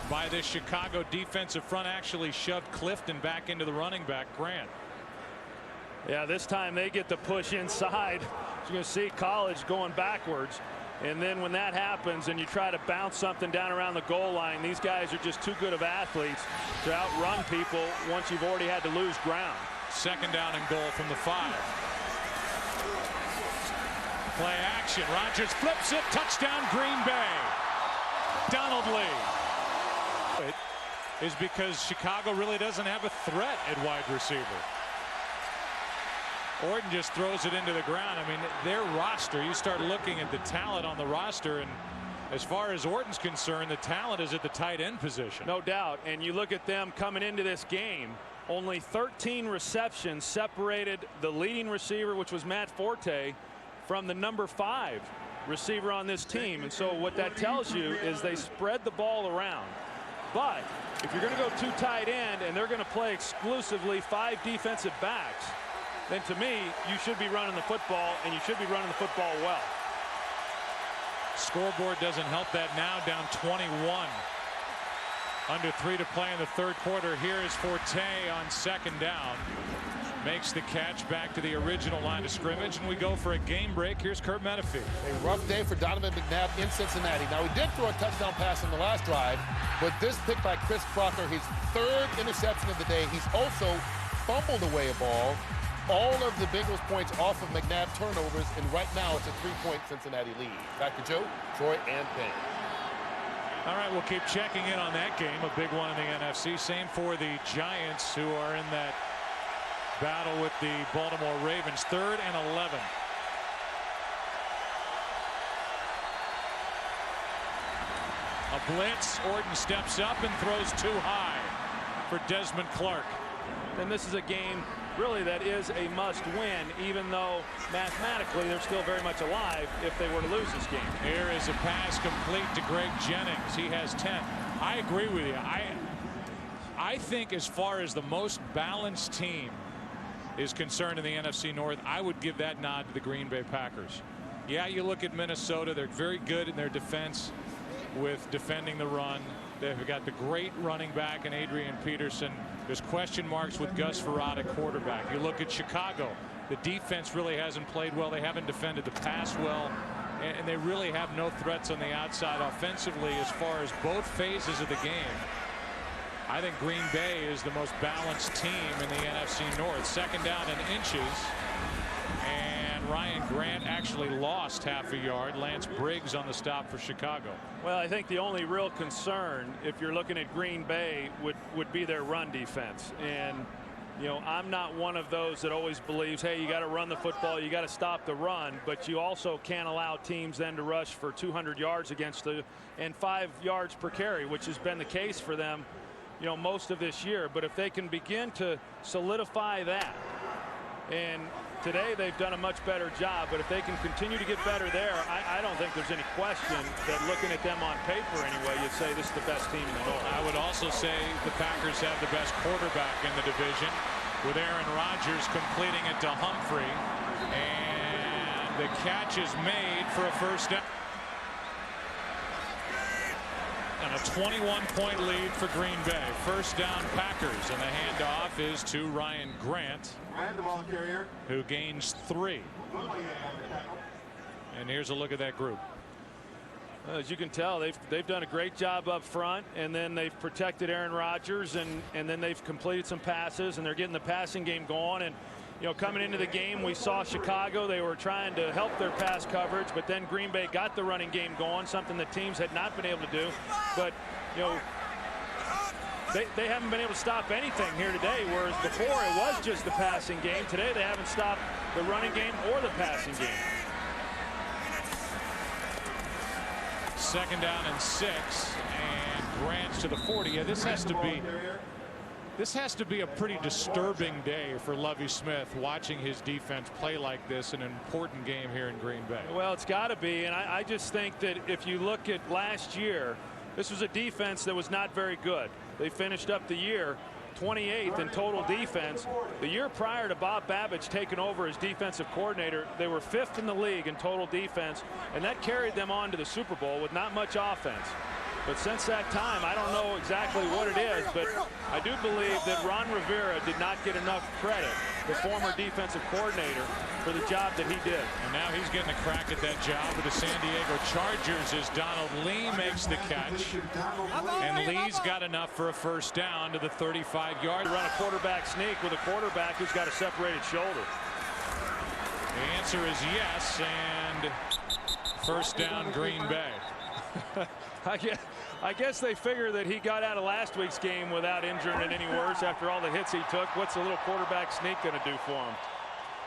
Speaker 1: by this Chicago defensive front. Actually shoved Clifton back into the running back Grant.
Speaker 2: Yeah, this time they get the push inside. You're going to see College going backwards. And then when that happens and you try to bounce something down around the goal line, these guys are just too good of athletes to outrun people once you've already had to lose ground.
Speaker 1: Second down and goal from the 5. Play action. Rodgers flips it. Touchdown Green Bay. Donald Lee. It is because Chicago really doesn't have a threat at wide receiver. Orton just throws it into the ground. I mean, their roster, you start looking at the talent on the roster, and as far as Orton's concerned, the talent is at the tight end position.
Speaker 2: No doubt. And you look at them coming into this game, only 13 receptions separated the leading receiver, which was Matt Forte, from the number 5 receiver on this team. And so what that tells you is they spread the ball around. But if you're going to go 2 tight end and they're going to play exclusively 5 defensive backs, then to me, you should be running the football, and you should be running the football well.
Speaker 1: Scoreboard doesn't help that now, down 21. Under 3 to play in the third quarter. Here is Forte on second down. Makes the catch back to the original line of scrimmage, and we go for a game break. Here's Kurt Menefee.
Speaker 3: A rough day for Donovan McNabb in Cincinnati. Now, he did throw a touchdown pass in the last drive, but this pick by Chris Crocker, his 3rd interception of the day. He's also fumbled away a ball. All of the Bengals points off of McNabb turnovers, and right now it's a 3-point Cincinnati lead. Back to Joe, Troy, and Penn.
Speaker 1: All right, we'll keep checking in on that game, a big one in the NFC. Same for the Giants, who are in that battle with the Baltimore Ravens. 3rd and 11. A blitz. Orton steps up and throws too high for Desmond Clark.
Speaker 2: And this is a game really that is a must win, even though mathematically they're still very much alive if they were to lose this game.
Speaker 1: Here is a pass complete to Greg Jennings. He has 10. I agree with you. I think as far as the most balanced team is concerned in the NFC North, I would give that nod to the Green Bay Packers. Yeah, you look at Minnesota, they're very good in their defense with defending the run. They've got the great running back in Adrian Peterson. There's question marks with Gus Frerotte at quarterback. You look at Chicago, the defense really hasn't played well. They haven't defended the pass well, and they really have no threats on the outside offensively as far as both phases of the game. I think Green Bay is the most balanced team in the NFC North. Second down and inches, and Ryan Grant actually lost half a yard. Lance Briggs on the stop for Chicago.
Speaker 2: Well, I think the only real concern, if you're looking at Green Bay, would be their run defense. And you know, I'm not one of those that always believes, hey, you got to run the football, you got to stop the run, but you also can't allow teams then to rush for 200 yards against the and 5 yards per carry, which has been the case for them, you know, most of this year. But if they can begin to solidify that, and today they've done a much better job, but if they can continue to get better there, I don't think there's any question that looking at them on paper anyway, you'd say this is the best team in the North.
Speaker 1: I would also say the Packers have the best quarterback in the division, with Aaron Rodgers completing it to Humphrey, and the catch is made for a first down. And a 21-point lead for Green Bay. First down Packers, and the handoff is to Ryan Grant, who gains 3. And here's a look at that group.
Speaker 2: As you can tell, they've done a great job up front, and then they've protected Aaron Rodgers, and then they've completed some passes, and they're getting the passing game going. And you know, coming into the game, we saw Chicago, they were trying to help their pass coverage, but then Green Bay got the running game going, something that teams had not been able to do. But you know, they haven't been able to stop anything here today, whereas before it was just the passing game. Today they haven't stopped the running game or the passing game.
Speaker 1: Second down and 6, and Grant's to the 40. Yeah, this has to be a pretty disturbing day for Lovie Smith, watching his defense play like this in an important game here in Green Bay.
Speaker 2: Well, it's got to be, and I just think that if you look at last year, this was a defense that was not very good. They finished up the year 28th in total defense. The year prior to Bob Babbage taking over as defensive coordinator, they were 5th in the league in total defense, and that carried them on to the Super Bowl with not much offense. But since that time, I don't know exactly what it is, but I do believe that Ron Rivera did not get enough credit, the former defensive coordinator, for the job that he did.
Speaker 1: And now he's getting a crack at that job with the San Diego Chargers as Donald Lee makes the catch. And Lee's got enough for a first down to the 35-yard.
Speaker 2: Run a quarterback sneak with a quarterback who's got a separated shoulder.
Speaker 1: The answer is yes, and first down Green Bay.
Speaker 2: I guess they figure that he got out of last week's game without injuring it any worse after all the hits he took. What's a little quarterback sneak going to do for him?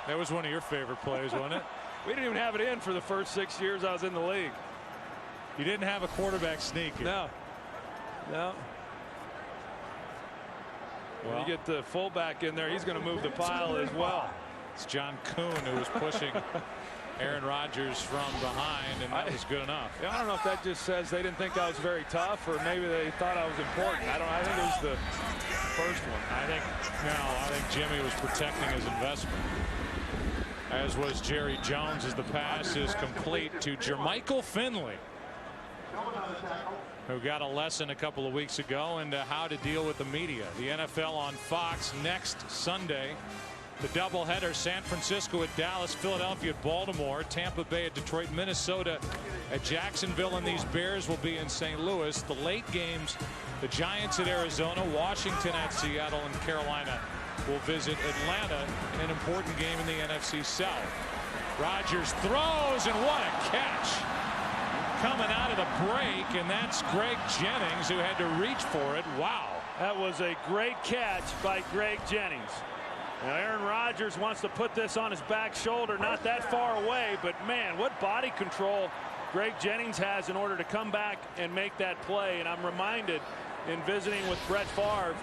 Speaker 1: That was one of your favorite plays, wasn't it?
Speaker 2: We didn't even have it in for the first 6 years I was in the league.
Speaker 1: You didn't have a quarterback sneak.
Speaker 2: No. No. When you get the fullback in there, he's going to move the pile as well.
Speaker 1: It's John Kuhn who was pushing Aaron Rodgers from behind, and that was good enough.
Speaker 2: I don't know if that just says they didn't think I was very tough, or maybe they thought I was important. I think it was the first one.
Speaker 1: I think Jimmy was protecting his investment, as was Jerry Jones, as the pass is complete to Jermichael Finley, who got a lesson a couple of weeks ago into how to deal with the media. The NFL on Fox next Sunday. The doubleheader: San Francisco at Dallas, Philadelphia at Baltimore, Tampa Bay at Detroit, Minnesota at Jacksonville, and these Bears will be in St. Louis. The late games: the Giants at Arizona, Washington at Seattle, and Carolina will visit Atlanta in an important game in the NFC South. Rodgers throws, and what a catch coming out of the break, and that's Greg Jennings, who had to reach for it. Wow.
Speaker 2: That was a great catch by Greg Jennings. Now Aaron Rodgers wants to put this on his back shoulder, not that far away, but man, what body control Greg Jennings has in order to come back and make that play. And I'm reminded, in visiting with Brett Favre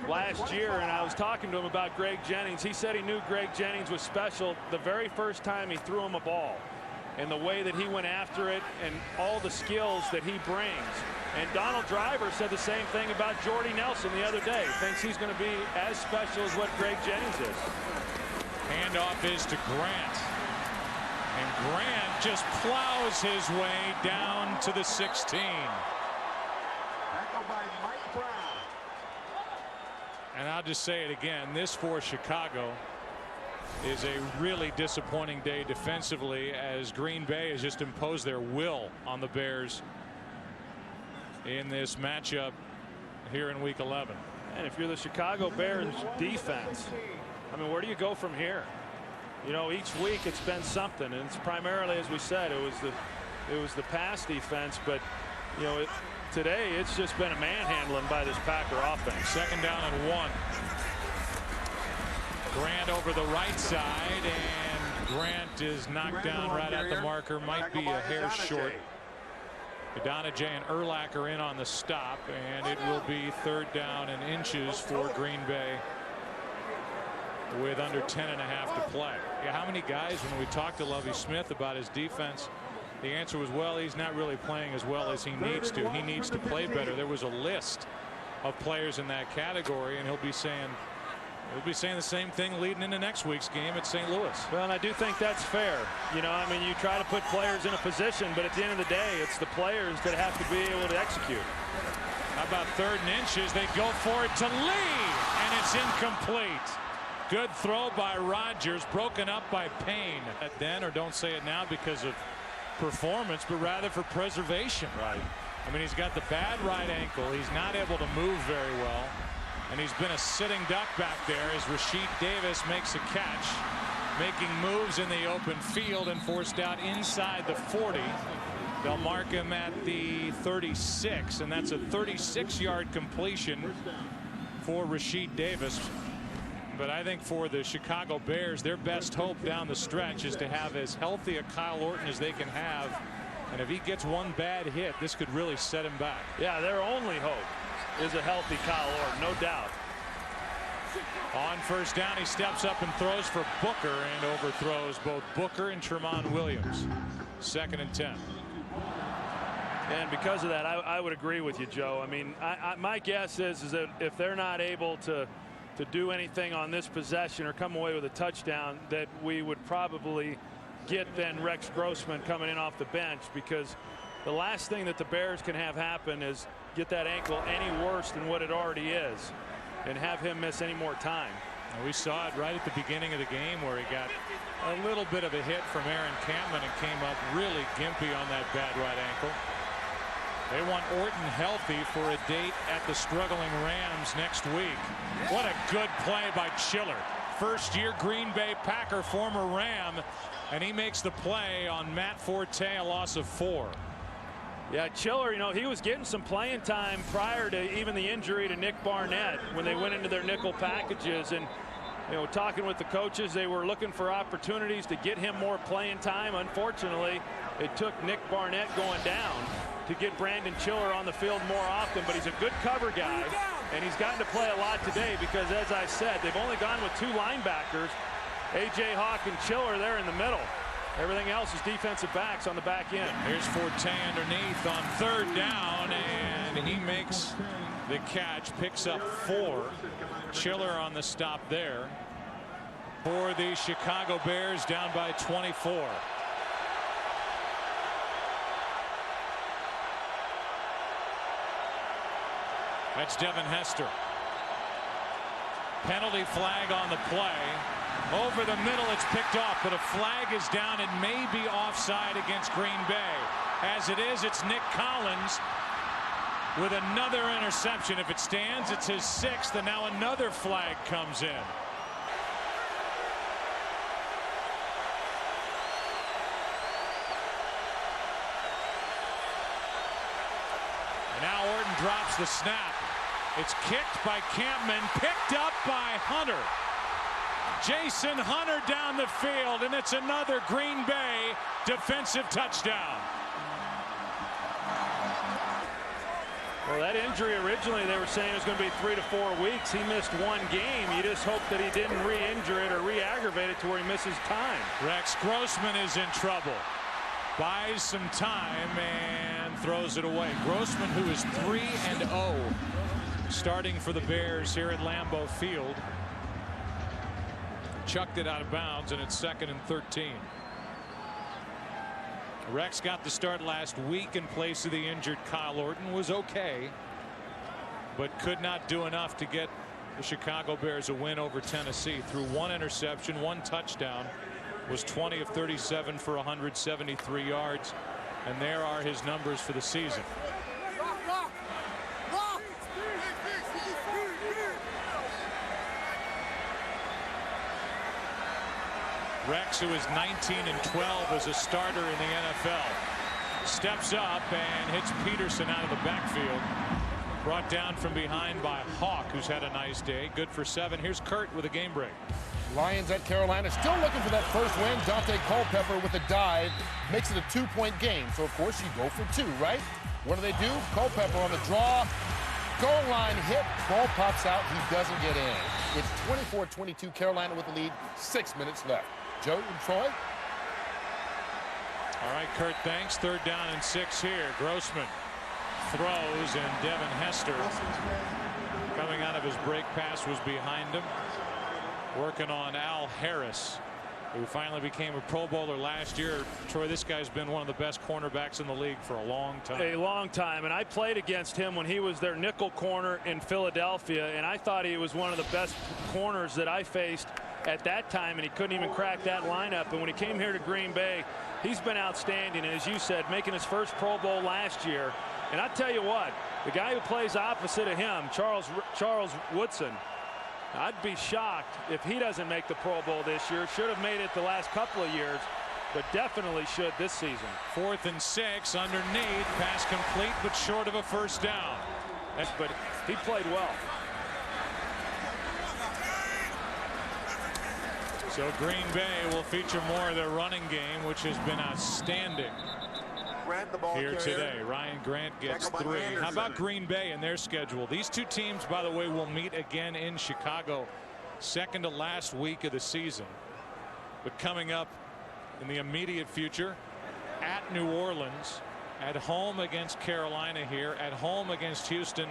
Speaker 2: last year, and I was talking to him about Greg Jennings, he said he knew Greg Jennings was special the very first time he threw him a ball, and the way that he went after it and all the skills that he brings. And Donald Driver said the same thing about Jordy Nelson the other day. Thinks he's going to be as special as what Greg Jennings is.
Speaker 1: Handoff is to Grant. And Grant just plows his way down to the 16. And I'll just say it again, this for Chicago is a really disappointing day defensively, as Green Bay has just imposed their will on the Bears in this matchup here in week 11.
Speaker 2: And if you're the Chicago Bears defense, I mean, where do you go from here? You know, each week it's been something, and it's primarily, as we said, it was the pass defense, but you know, today it's just been a manhandling by this Packer offense.
Speaker 1: Second down and 1. Grant over the right side, and Grant is knocked down right at the marker, might be a hair short. Donajay and Urlacher in on the stop, and it will be third down and inches for Green Bay with under 10.5 to play. Yeah, how many guys, when we talked to Lovie Smith about his defense, the answer was, well, he's not really playing as well as he needs to. He needs to play better. There was a list of players in that category, and he'll be saying the same thing leading into next week's game at St. Louis.
Speaker 2: Well, and I do think that's fair. You know, I mean, you try to put players in a position, but at the end of the day, it's the players that have to be able to execute.
Speaker 1: How about third and inches? They go for it to Lee, and it's incomplete. Good throw by Rodgers, broken up by Payne. Then, or don't say it now because of performance, but rather for preservation.
Speaker 2: Right.
Speaker 1: I mean, he's got the bad right ankle. He's not able to move very well. And he's been a sitting duck back there as Rashid Davis makes a catch, making moves in the open field, and forced out inside the 40. They'll mark him at the 36, and that's a 36-yard completion for Rashid Davis. But I think for the Chicago Bears, their best hope down the stretch is to have as healthy a Kyle Orton as they can have. And if he gets one bad hit, this could really set him back.
Speaker 2: Yeah, their only hope is a healthy Kyle Orton, no doubt.
Speaker 1: On first down, he steps up and throws for Booker, and overthrows both Booker and Tremont Williams. 2nd and 10.
Speaker 2: And because of that, I would agree with you, Joe. I mean, my guess is that if they're not able to do anything on this possession or come away with a touchdown, that we would probably get then Rex Grossman coming in off the bench, because the last thing that the Bears can have happen is get that ankle any worse than what it already is and have him miss any more time.
Speaker 1: We saw it right at the beginning of the game where he got a little bit of a hit from Aaron Campman and came up really gimpy on that bad right ankle. They want Orton healthy for a date at the struggling Rams next week. What a good play by Chiller. First year Green Bay Packer, former Ram, and he makes the play on Matt Forte, a loss of 4.
Speaker 2: Yeah, Chiller, you know, he was getting some playing time prior to even the injury to Nick Barnett when they went into their nickel packages. And, you know, talking with the coaches, they were looking for opportunities to get him more playing time. Unfortunately, it took Nick Barnett going down to get Brandon Chiller on the field more often, but he's a good cover guy, and he's gotten to play a lot today because, as I said, they've only gone with 2 linebackers, A.J. Hawk and Chiller there in the middle. Everything else is defensive backs on the back end.
Speaker 1: Here's Forte underneath on 3rd down, and he makes the catch, picks up 4. Chiller on the stop there for the Chicago Bears, down by 24. That's Devin Hester. Penalty flag on the play. Over the middle, it's picked off, but a flag is down. It may be offside against Green Bay. As it is, it's Nick Collins with another interception. If it stands, it's his 6th, and now another flag comes in. Now Orton drops the snap. It's kicked by Campman, picked up by Hunter. Jason Hunter down the field, and it's another Green Bay defensive touchdown.
Speaker 2: Well, that injury originally they were saying it was going to be 3 to 4 weeks. He missed 1 game. You just hope that he didn't re-injure it or re-aggravate it to where he misses time.
Speaker 1: Rex Grossman is in trouble. Buys some time and throws it away. Grossman, who is 3-0, starting for the Bears here at Lambeau Field, chucked it out of bounds, and it's 2nd and 13. Rex got the start last week in place of the injured Kyle Orton. Was okay, but could not do enough to get the Chicago Bears a win over Tennessee. Threw 1 interception, 1 touchdown, was 20 of 37 for 173 yards, and there are his numbers for the season. Rex, who is 19-12 as a starter in the NFL, steps up and hits Peterson out of the backfield. Brought down from behind by Hawk, who's had a nice day. Good for 7. Here's Kurt with a game break.
Speaker 3: Lions at Carolina, still looking for that first win. Dante Culpepper with a dive makes it a 2-point game. So, of course, you go for 2, right? What do? Culpepper on the draw. Goal line hit. Ball pops out. He doesn't get in. It's 24-22. Carolina with the lead. 6 minutes left. Joe and Troy.
Speaker 1: All right, Kurt, thanks. 3rd down and 6 here. Grossman throws, and Devin Hester, coming out of his break pass, was behind him, working on Al Harris, who finally became a Pro Bowler last year. Troy, this guy's been one of the best cornerbacks in the league for a long time.
Speaker 2: A long time, and I played against him when he was their nickel corner in Philadelphia, and I thought he was one of the best corners that I faced at that time, and he couldn't even crack that lineup. And when he came here to Green Bay, he's been outstanding, and as you said, making his first Pro Bowl last year. And I tell you what, the guy who plays opposite of him, Charles Woodson, I'd be shocked if he doesn't make the Pro Bowl this year. Should have made it the last couple of years, but definitely should this season.
Speaker 1: 4th and 6 underneath, pass complete but short of a first down.
Speaker 2: But he played well.
Speaker 1: So Green Bay will feature more of their running game, which has been outstanding here today. Ryan Grant gets 3. How about Green Bay and their schedule? These two teams, by the way, will meet again in Chicago, 2nd to last week of the season. But coming up in the immediate future, at New Orleans, At home against Carolina here, at home against Houston,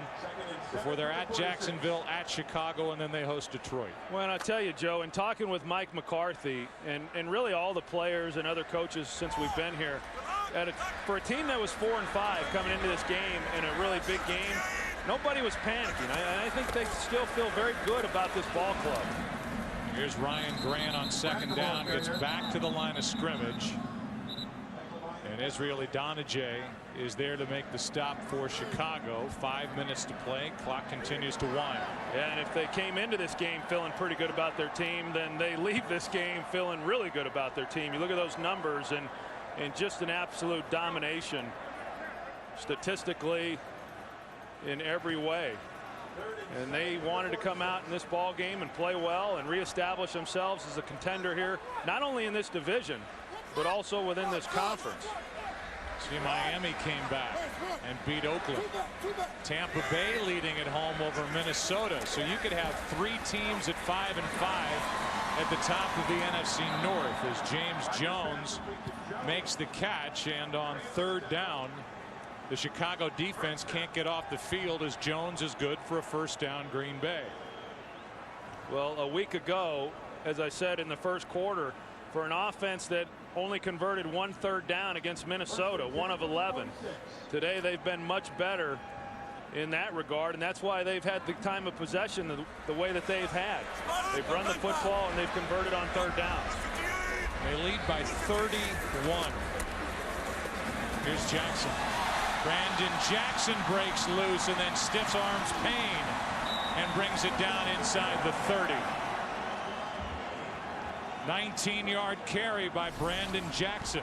Speaker 1: before they're at Jacksonville, at Chicago, and then they host Detroit.
Speaker 2: Well, I'll tell you, Joe, in talking with Mike McCarthy and really all the players and other coaches since we've been here, for a team that was 4-5 coming into this game in a really big game, nobody was panicking. I think they still feel very good about this ball club.
Speaker 1: Here's Ryan Grant on second down, gets back to the line of scrimmage. And Israel Idonije is there to make the stop for Chicago. 5 minutes to play. Clock continues to wind.
Speaker 2: Yeah, and if they came into this game feeling pretty good about their team, then they leave this game feeling really good about their team. You look at those numbers and just an absolute domination statistically in every way. And they wanted to come out in this ball game and play well and reestablish themselves as a contender here, not only in this division, but also within this conference.
Speaker 1: See, Miami came back and beat Oakland. Tampa Bay leading at home over Minnesota. So you could have 3 teams at 5-5 at the top of the NFC North as James Jones makes the catch, and on third down the Chicago defense can't get off the field as Jones is good for a first down. Green Bay.
Speaker 2: Well, a week ago, as I said in the first quarter, for an offense that only converted 1 third down against Minnesota, 1 of 11. Today they've been much better in that regard, and that's why they've had the time of possession the way that they've had. They've run the football and they've converted on third downs.
Speaker 1: They lead by 31. Here's Jackson. Brandon Jackson breaks loose and then stiffs arms Payne and brings it down inside the 30. 19-yard carry by Brandon Jackson.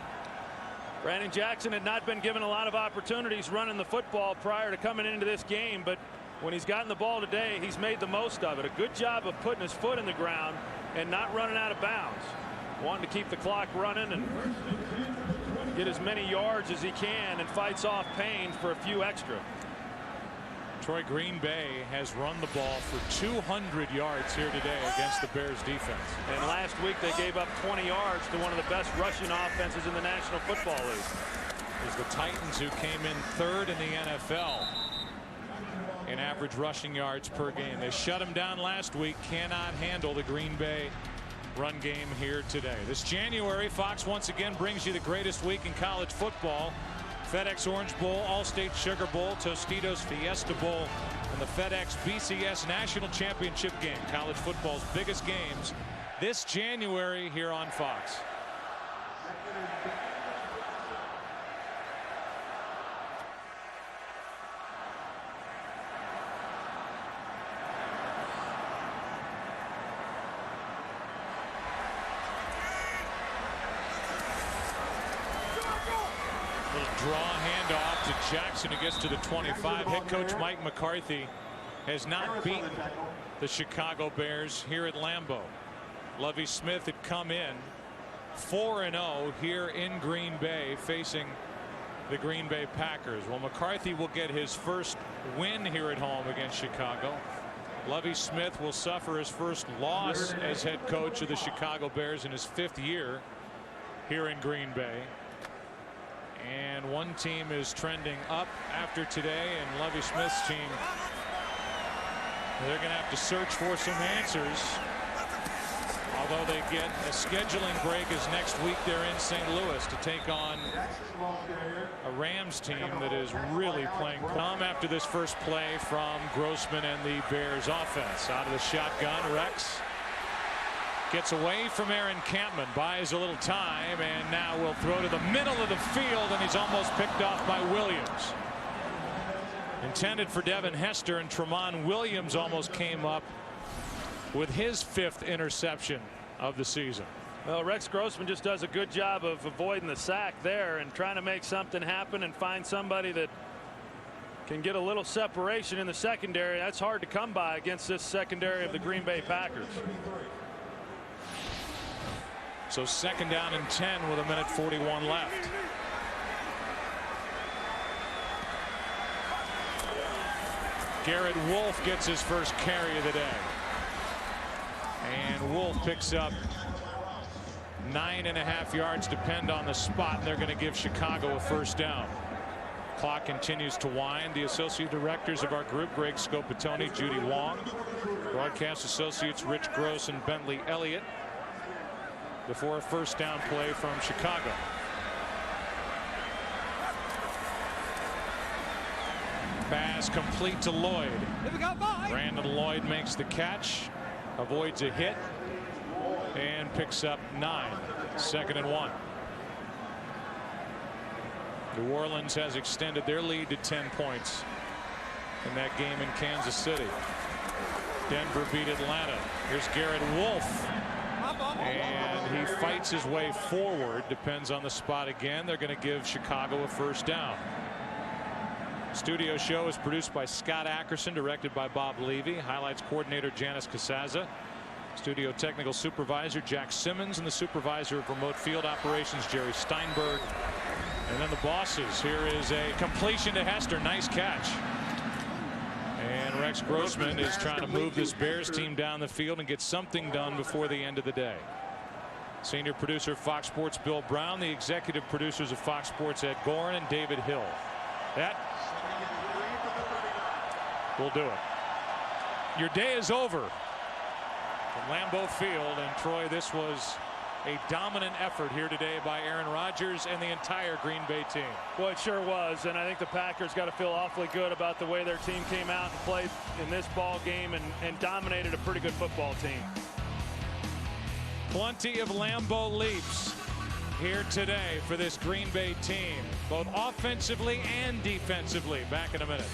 Speaker 2: Brandon Jackson had not been given a lot of opportunities running the football prior to coming into this game, but when he's gotten the ball today, he's made the most of it. A good job of putting his foot in the ground and not running out of bounds. Wanting to keep the clock running and get as many yards as he can, and fights off Payne for a few extra.
Speaker 1: Troy, Green Bay has run the ball for 200 yards here today against the Bears defense.
Speaker 2: And last week they gave up 20 yards to one of the best rushing offenses in the National Football League.
Speaker 1: It was the Titans who came in 3rd in the NFL in average rushing yards per game. They shut them down last week. Cannot handle the Green Bay run game here today. This January, Fox once again brings you the greatest week in college football. FedEx Orange Bowl, Allstate Sugar Bowl, Tostitos Fiesta Bowl, and the FedEx BCS National Championship game. College football's biggest games this January here on Fox. Draw handoff to Jackson, who gets to the 25. Head coach Mike McCarthy has not beaten the Chicago Bears here at Lambeau. Lovie Smith had come in 4-0 here in Green Bay facing the Green Bay Packers. Well, McCarthy will get his first win here at home against Chicago. Lovie Smith will suffer his first loss as head coach of the Chicago Bears in his 5th year here in Green Bay. And one team is trending up after today, and Lovie Smith's team, they're going to have to search for some answers. Although they get a scheduling break, as next week they're in St. Louis to take on a Rams team that is really playing calm. After this first play from Grossman and the Bears offense. Out of the shotgun, Rex gets away from Aaron Campman, buys a little time, and now will throw to the middle of the field, and he's almost picked off by Williams. Intended for Devin Hester, and Tramon Williams almost came up with his 5th interception of the season.
Speaker 2: Well, Rex Grossman just does a good job of avoiding the sack there and trying to make something happen and find somebody that can get a little separation in the secondary. That's hard to come by against this secondary of the Green Bay Packers.
Speaker 1: So 2nd down and 10 with 1:41 left. Garrett Wolf gets his first carry of the day. And Wolf picks up 9.5 yards, depend on the spot, and they're going to give Chicago a first down. Clock continues to wind. The associate directors of our group, Greg Scopatoni, Judy Wong. Broadcast associates Rich Gross and Bentley Elliott. Before a first down play from Chicago. Pass complete to Lloyd. Brandon Lloyd makes the catch, avoids a hit, and picks up 9. 2nd and 1. New Orleans has extended their lead to 10 points in that game in Kansas City. Denver beat Atlanta. Here's Garrett Wolf. And he fights his way forward. Depends on the spot again. They're going to give Chicago a first down. Studio show is produced by Scott Ackerson, directed by Bob Levy. Highlights coordinator Janice Casaza. Studio technical supervisor Jack Simmons, and the supervisor of remote field operations Jerry Steinberg. And then the bosses. Here is a completion to Hester. Nice catch. And Rex Grossman is trying to move this Bears team down the field and get something done before the end of the day. Senior producer of Fox Sports Bill Brown. The executive producers of Fox Sports Ed Gorin and David Hill. That will do it. Your day is over from Lambeau Field. And Troy, this was a dominant effort here today by Aaron Rodgers and the entire Green Bay team.
Speaker 2: Well, it sure was, and I think the Packers got to feel awfully good about the way their team came out and played in this ball game and dominated a pretty good football team.
Speaker 1: Plenty of Lambeau leaps here today for this Green Bay team, both offensively and defensively. Back in a minute.